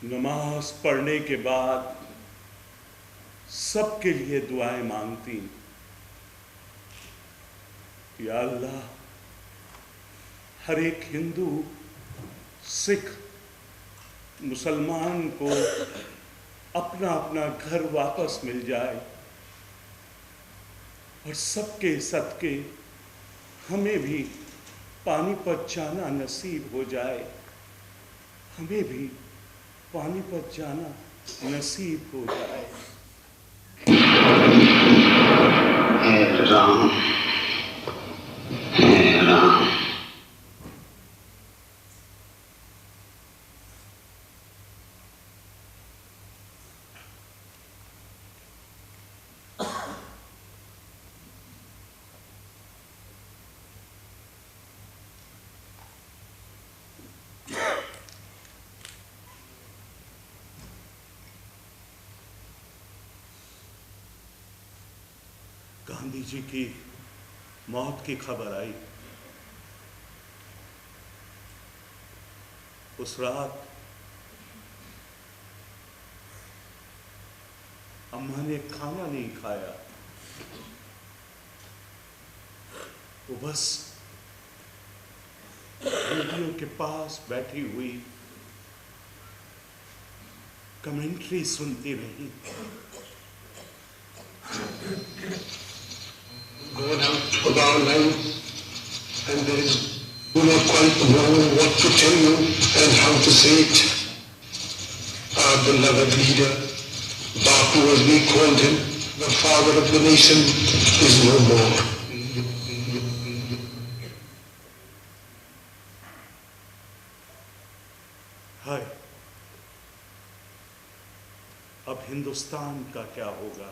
नमाज पढ़ने के बाद सबके लिए दुआएं मांगती। या अल्लाह, हर एक हिंदू, सिख, मुसलमान को अपना अपना घर वापस मिल जाए और सबके सदके हमें भी पानीपत जाना नसीब हो जाए। हमें भी पानीपत जाना नसीब हो जाए। हे राम, हे राम। गांधी जी की मौत की खबर आई, उस रात अम्मा ने खाना नहीं खाया। वो बस रेडियो के पास बैठी हुई कमेंट्री सुनती रही। Gone out of our life, and they do not quite know what to tell you and how to say it. Our beloved leader, Bapu as we called him, the father of the nation, is no more. हाय, अब हिंदुस्तान का क्या होगा?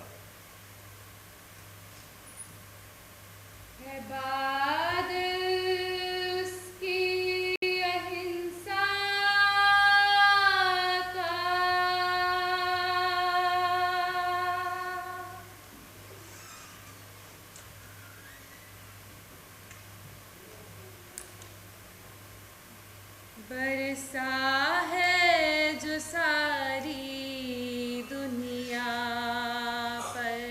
है बादल उसकी अहिंसा का, बरसा है जो सारी दुनिया पर,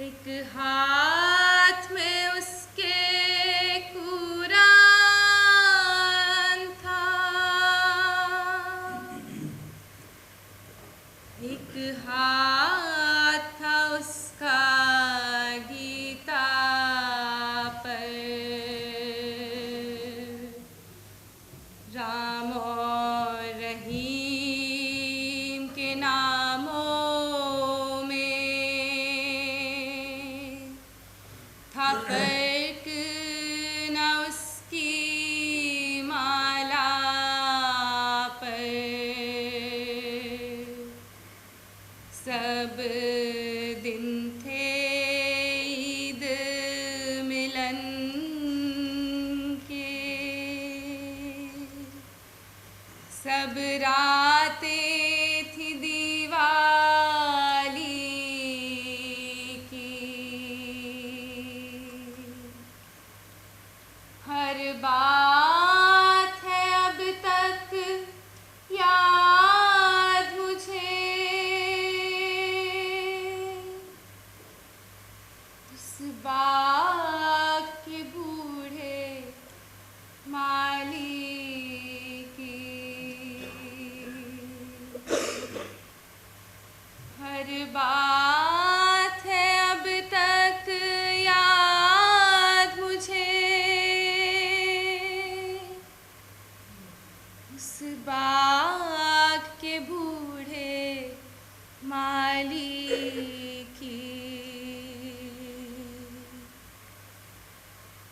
एक हाथ में उसके कुरान था, एक हाथ था उसका गीता पर। राम और रहीम के नामों में था फर्क न उसकी माला पर। सब दिन थे ईद मिलन के, सब रातें थी दीवाली की। हर बात है अब तक याद मुझे, उस बाग के बूढ़े माली की। हर बात है अब तक याद मुझे, उस बाग के बूढ़े माली की।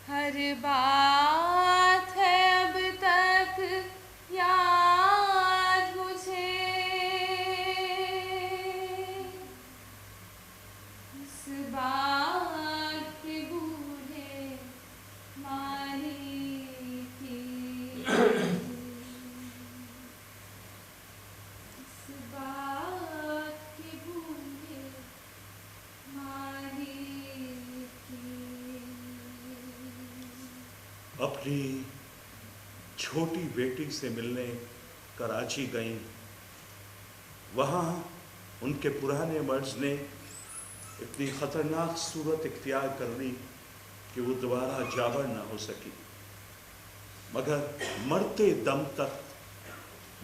हर बात है अब तक याद मुझे, उस बाग के बूढ़े माली की। उस बाग के बूढ़े माली की। अपनी छोटी बेटी से मिलने कराची गईं। वहाँ उनके पुराने मर्ज ने इतनी खतरनाक सूरत इख्तियार कर ली कि वो दोबारा जावर ना हो सकी, मगर मरते दम तक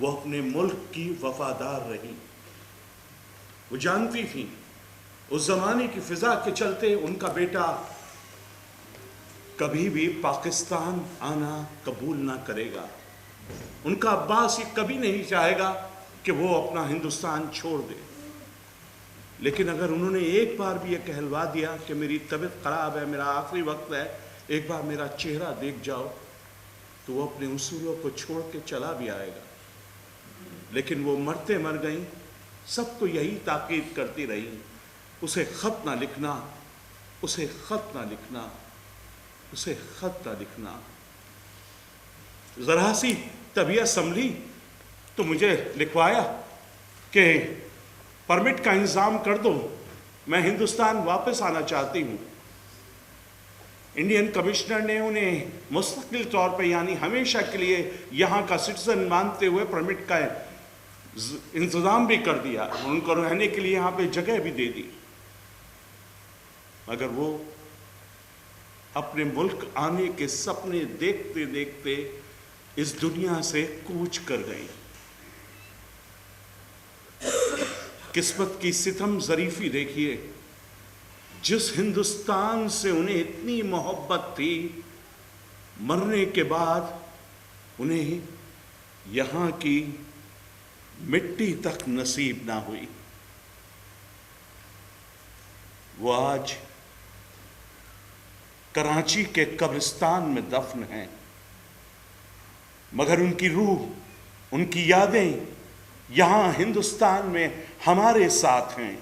वो अपने मुल्क की वफादार रही। वो जानती थी उस जमाने की फिजा के चलते उनका बेटा कभी भी पाकिस्तान आना कबूल ना करेगा। उनका अब्बास ये कभी नहीं चाहेगा कि वो अपना हिंदुस्तान छोड़ दे। लेकिन अगर उन्होंने एक बार भी ये कहलवा दिया कि मेरी तबीयत ख़राब है, मेरा आखिरी वक्त है, एक बार मेरा चेहरा देख जाओ, तो वो अपने उसूलों को छोड़ के चला भी आएगा। लेकिन वो मरते मर गई, सबको यही ताकीद करती रही, उसे ख़त ना लिखना, उसे ख़त ना लिखना, उसे ख़त ना लिखना। ज़रा सी तबीयत संभली तो मुझे लिखवाया, कि परमिट का इंतजाम कर दो, मैं हिंदुस्तान वापस आना चाहती हूँ। इंडियन कमिश्नर ने उन्हें मुस्तकिल तौर पे यानी हमेशा के लिए यहाँ का सिटीजन मानते हुए परमिट का इंतजाम भी कर दिया, उनको रहने के लिए यहाँ पे जगह भी दे दी। मगर वो अपने मुल्क आने के सपने देखते देखते इस दुनिया से कूच कर गई। किस्मत की सितम ज़रीफ़ी देखिए, जिस हिंदुस्तान से उन्हें इतनी मोहब्बत थी, मरने के बाद उन्हें यहाँ की मिट्टी तक नसीब ना हुई। वो आज कराची के कब्रिस्तान में दफन हैं, मगर उनकी रूह, उनकी यादें यहाँ हिंदुस्तान में हमारे साथ हैं।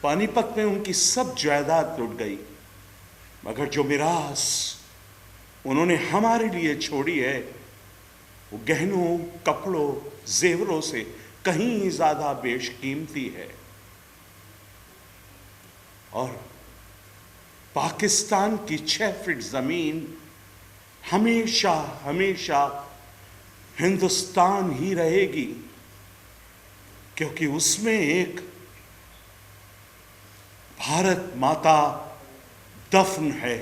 पानीपत में उनकी सब जायदाद लुट गई, मगर जो मिरास उन्होंने हमारे लिए छोड़ी है वो गहनों, कपड़ों, जेवरों से कहीं ज्यादा बेशकीमती है। और पाकिस्तान की 6 फीट जमीन हमेशा हमेशा हिंदुस्तान ही रहेगी, क्योंकि उसमें एक भारत माता दफन है।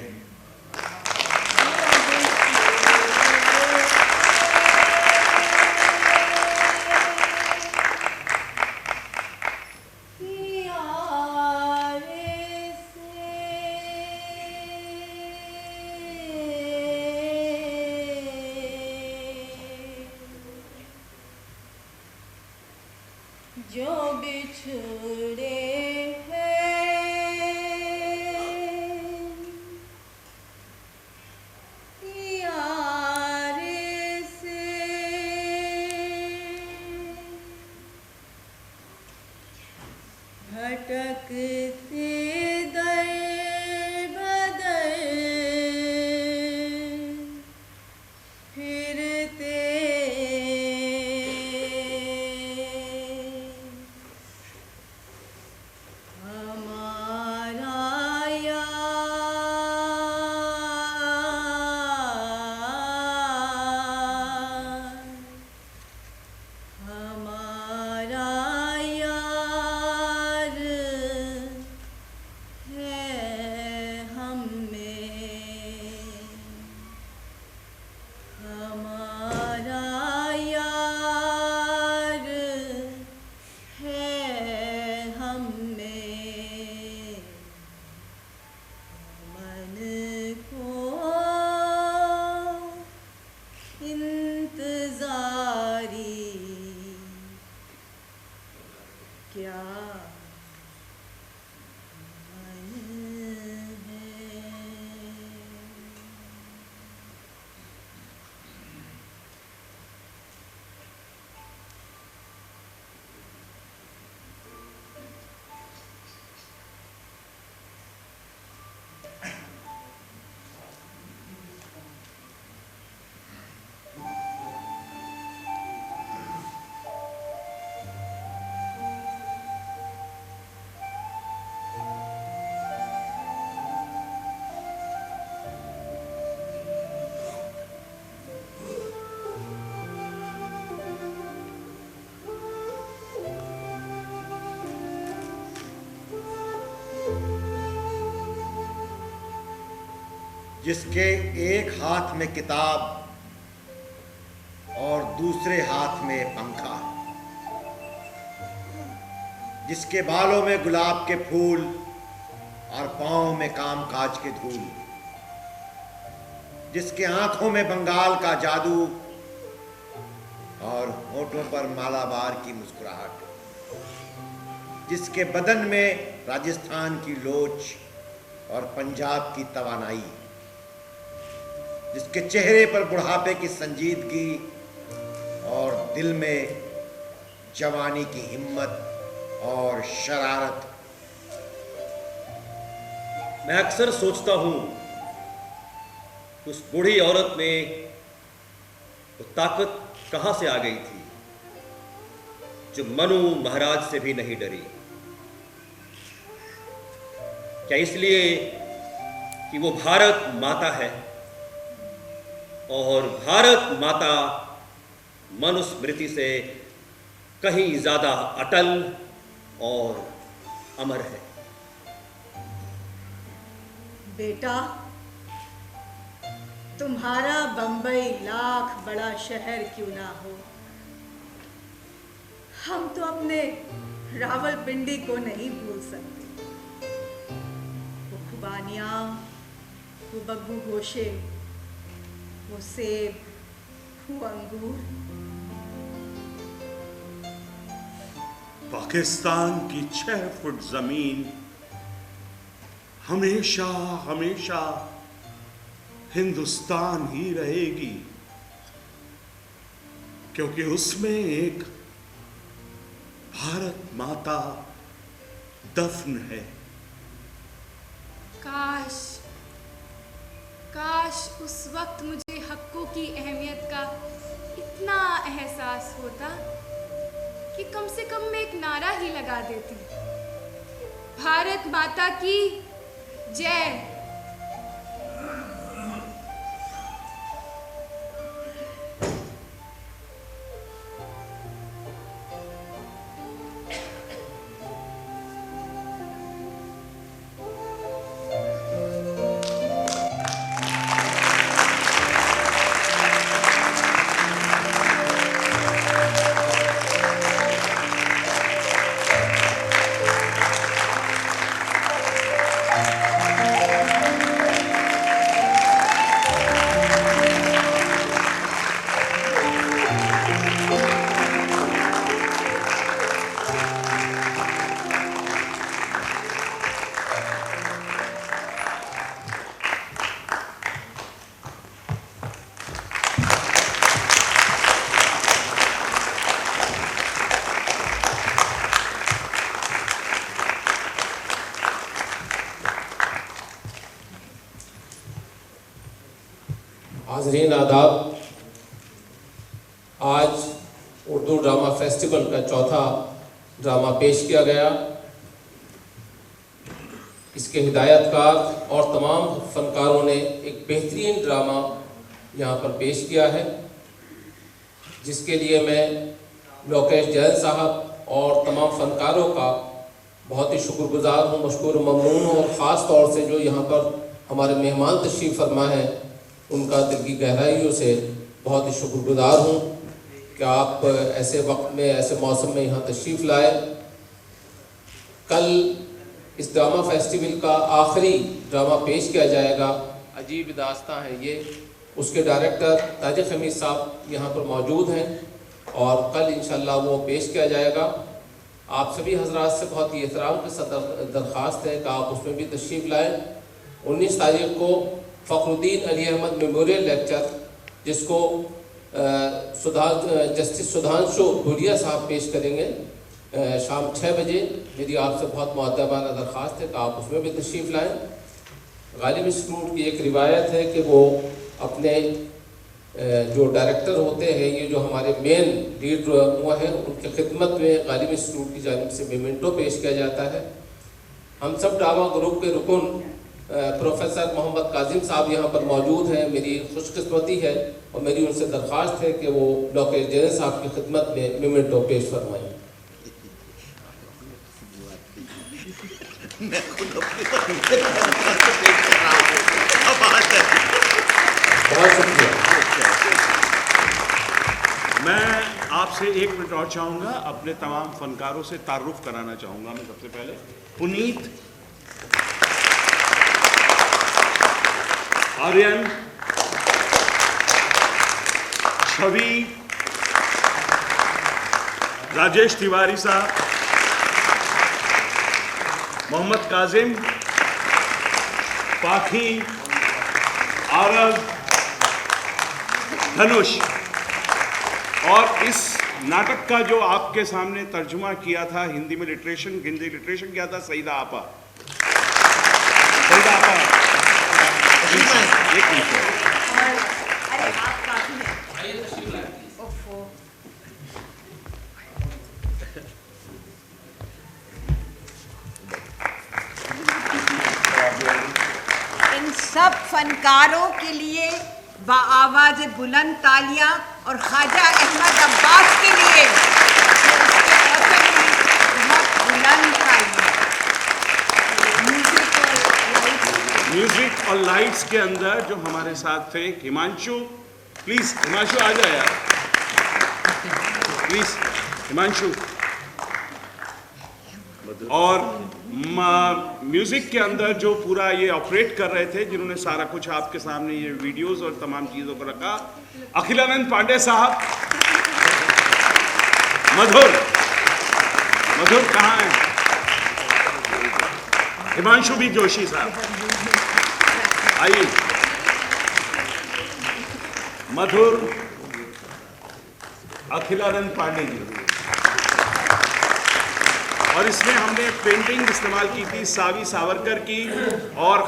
जो बिछड़े हैं यार से, भटकते दर बदर फिरते, जिसके एक हाथ में किताब और दूसरे हाथ में पंखा, जिसके बालों में गुलाब के फूल और पांव में कामकाज के धूल, जिसके आंखों में बंगाल का जादू और होठों पर मालाबार की मुस्कुराहट, जिसके बदन में राजस्थान की लोच और पंजाब की तवानाई, जिसके चेहरे पर बुढ़ापे की संजीदगी और दिल में जवानी की हिम्मत और शरारत। मैं अक्सर सोचता हूं उस बूढ़ी औरत में वो ताकत कहां से आ गई थी जो मनु महाराज से भी नहीं डरी। क्या इसलिए कि वो भारत माता है और भारत माता मनुस्मृति से कहीं ज्यादा अटल और अमर है। बेटा, तुम्हारा बंबई लाख बड़ा शहर क्यों ना हो, हम तो अपने रावलपिंडी को नहीं भूल सकते। वो खुबानियां, वो बग्गू गोशे, वो सेब, वो अंगूर। पाकिस्तान की 6 फुट जमीन हमेशा हमेशा हिंदुस्तान ही रहेगी, क्योंकि उसमें एक भारत माता दफन है। काश काश उस वक्त मुझे हकों की अहमियत का इतना एहसास होता कि कम से कम मैं एक नारा ही लगा देती, भारत माता की जय। हाज़रीन आदाब, आज उर्दू ड्रामा फेस्टिवल का चौथा ड्रामा पेश किया गया। इसके हिदायतकार और तमाम फनकारों ने एक बेहतरीन ड्रामा यहाँ पर पेश किया है, जिसके लिए मैं लोकेश जैन साहब और तमाम फनकारों का बहुत ही शुक्रगुजार हूँ, मशकूर ममनून हूँ। और ख़ास तौर से जो यहाँ पर हमारे मेहमान तशरीफ़ फरमा हैं, उनका दिल की गहराइयों से बहुत ही शुक्रगुजार हूँ कि आप ऐसे वक्त में, ऐसे मौसम में यहाँ तशरीफ़ लाए। कल इस ड्रामा फेस्टिवल का आखिरी ड्रामा पेश किया जाएगा, अजीब दास्तां है ये। उसके डायरेक्टर ताजिक हमीद साहब यहाँ पर मौजूद हैं और कल इंशाल्लाह वो पेश किया जाएगा। आप सभी हजरात से बहुत ही एहतराम के साथ दरख्वास्त है कि आप उसमें भी तशरीफ़ लाएँ। 19 तारीख को फ़खरुद्दीन अली अहमद मेमोरियल लेक्चर, जिसको जस्टिस सुधांशु धुलिया साहब पेश करेंगे शाम 6 बजे। मेरी आपसे बहुत मुअद्दबाना दरख्वास्त है कि आप उसमें भी तशरीफ़ लाएँ। गालिब इंस्टीट्यूट की एक रिवायत है कि वो अपने जो डायरेक्टर होते हैं, ये जो हमारे मेन लीड हुआ है, उनकी खिदमत में गालिब इंस्टीट्यूट की जानिब से मेमेंटो पेश किया जाता है। हम सब ड्रामा ग्रुप के रुकन प्रोफेसर मोहम्मद काजिम साहब यहाँ पर मौजूद हैं। मेरी खुशकिस्मती है और मेरी उनसे दरख्वास्त है कि वो लोकेश जैन साहब की खिदमत में मेमेंटो पेश फरमाएं। बहुत शुक्रिया। मैं आपसे 1 मिनट और चाहूँगा, अपने तमाम फनकारों से तारुफ कराना चाहूँगा। मैं सबसे पहले पुनीत, आर्यन, छवि, राजेश तिवारी साहब, मोहम्मद काजिम, पाखी, आरव, धनुष। और इस नाटक का जो आपके सामने तर्जुमा किया था हिंदी में, हिंदी लिटरेशन किया था सईदा आपा। सईदा आपा, एक मिनट। अरे आप काफी हैं। सब फनकारों के लिए बाआवाज़ बुलंद तालियां और ख्वाजा अहमद अब्बास के लिए बहुत बुलंद तालियां। म्यूजिक और लाइट्स के अंदर जो हमारे साथ थे हिमांशु, प्लीज हिमांशु आ जाए यार, प्लीज हिमांशु। और म्यूजिक के अंदर जो पूरा ये ऑपरेट कर रहे थे, जिन्होंने सारा कुछ आपके सामने ये वीडियोस और तमाम चीजों को रखा, अखिलानंद पांडे साहब। मधुर कहाँ है? हिमांशु भी जोशी साहब आइए। मधुर, अखिलानंद पांडे जी। और इसमें हमने पेंटिंग इस्तेमाल की थी सावी सावरकर की और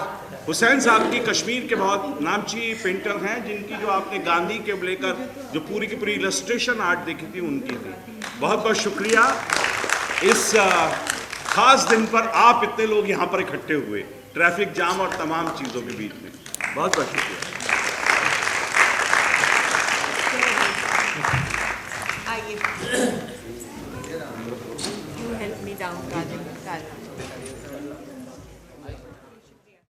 हुसैन साहब की। कश्मीर के बहुत नामची पेंटर हैं जिनकी जो आपने गांधी के लेकर जो पूरी की पूरी इलस्ट्रेशन आर्ट देखी थी उनकी थी। बहुत बहुत शुक्रिया इस खास दिन पर आप इतने लोग यहाँ पर इकट्ठे हुए, ट्रैफिक जाम और तमाम चीज़ों के बीच में। बहुत बहुत शुक्रिया। You help me down, Radha.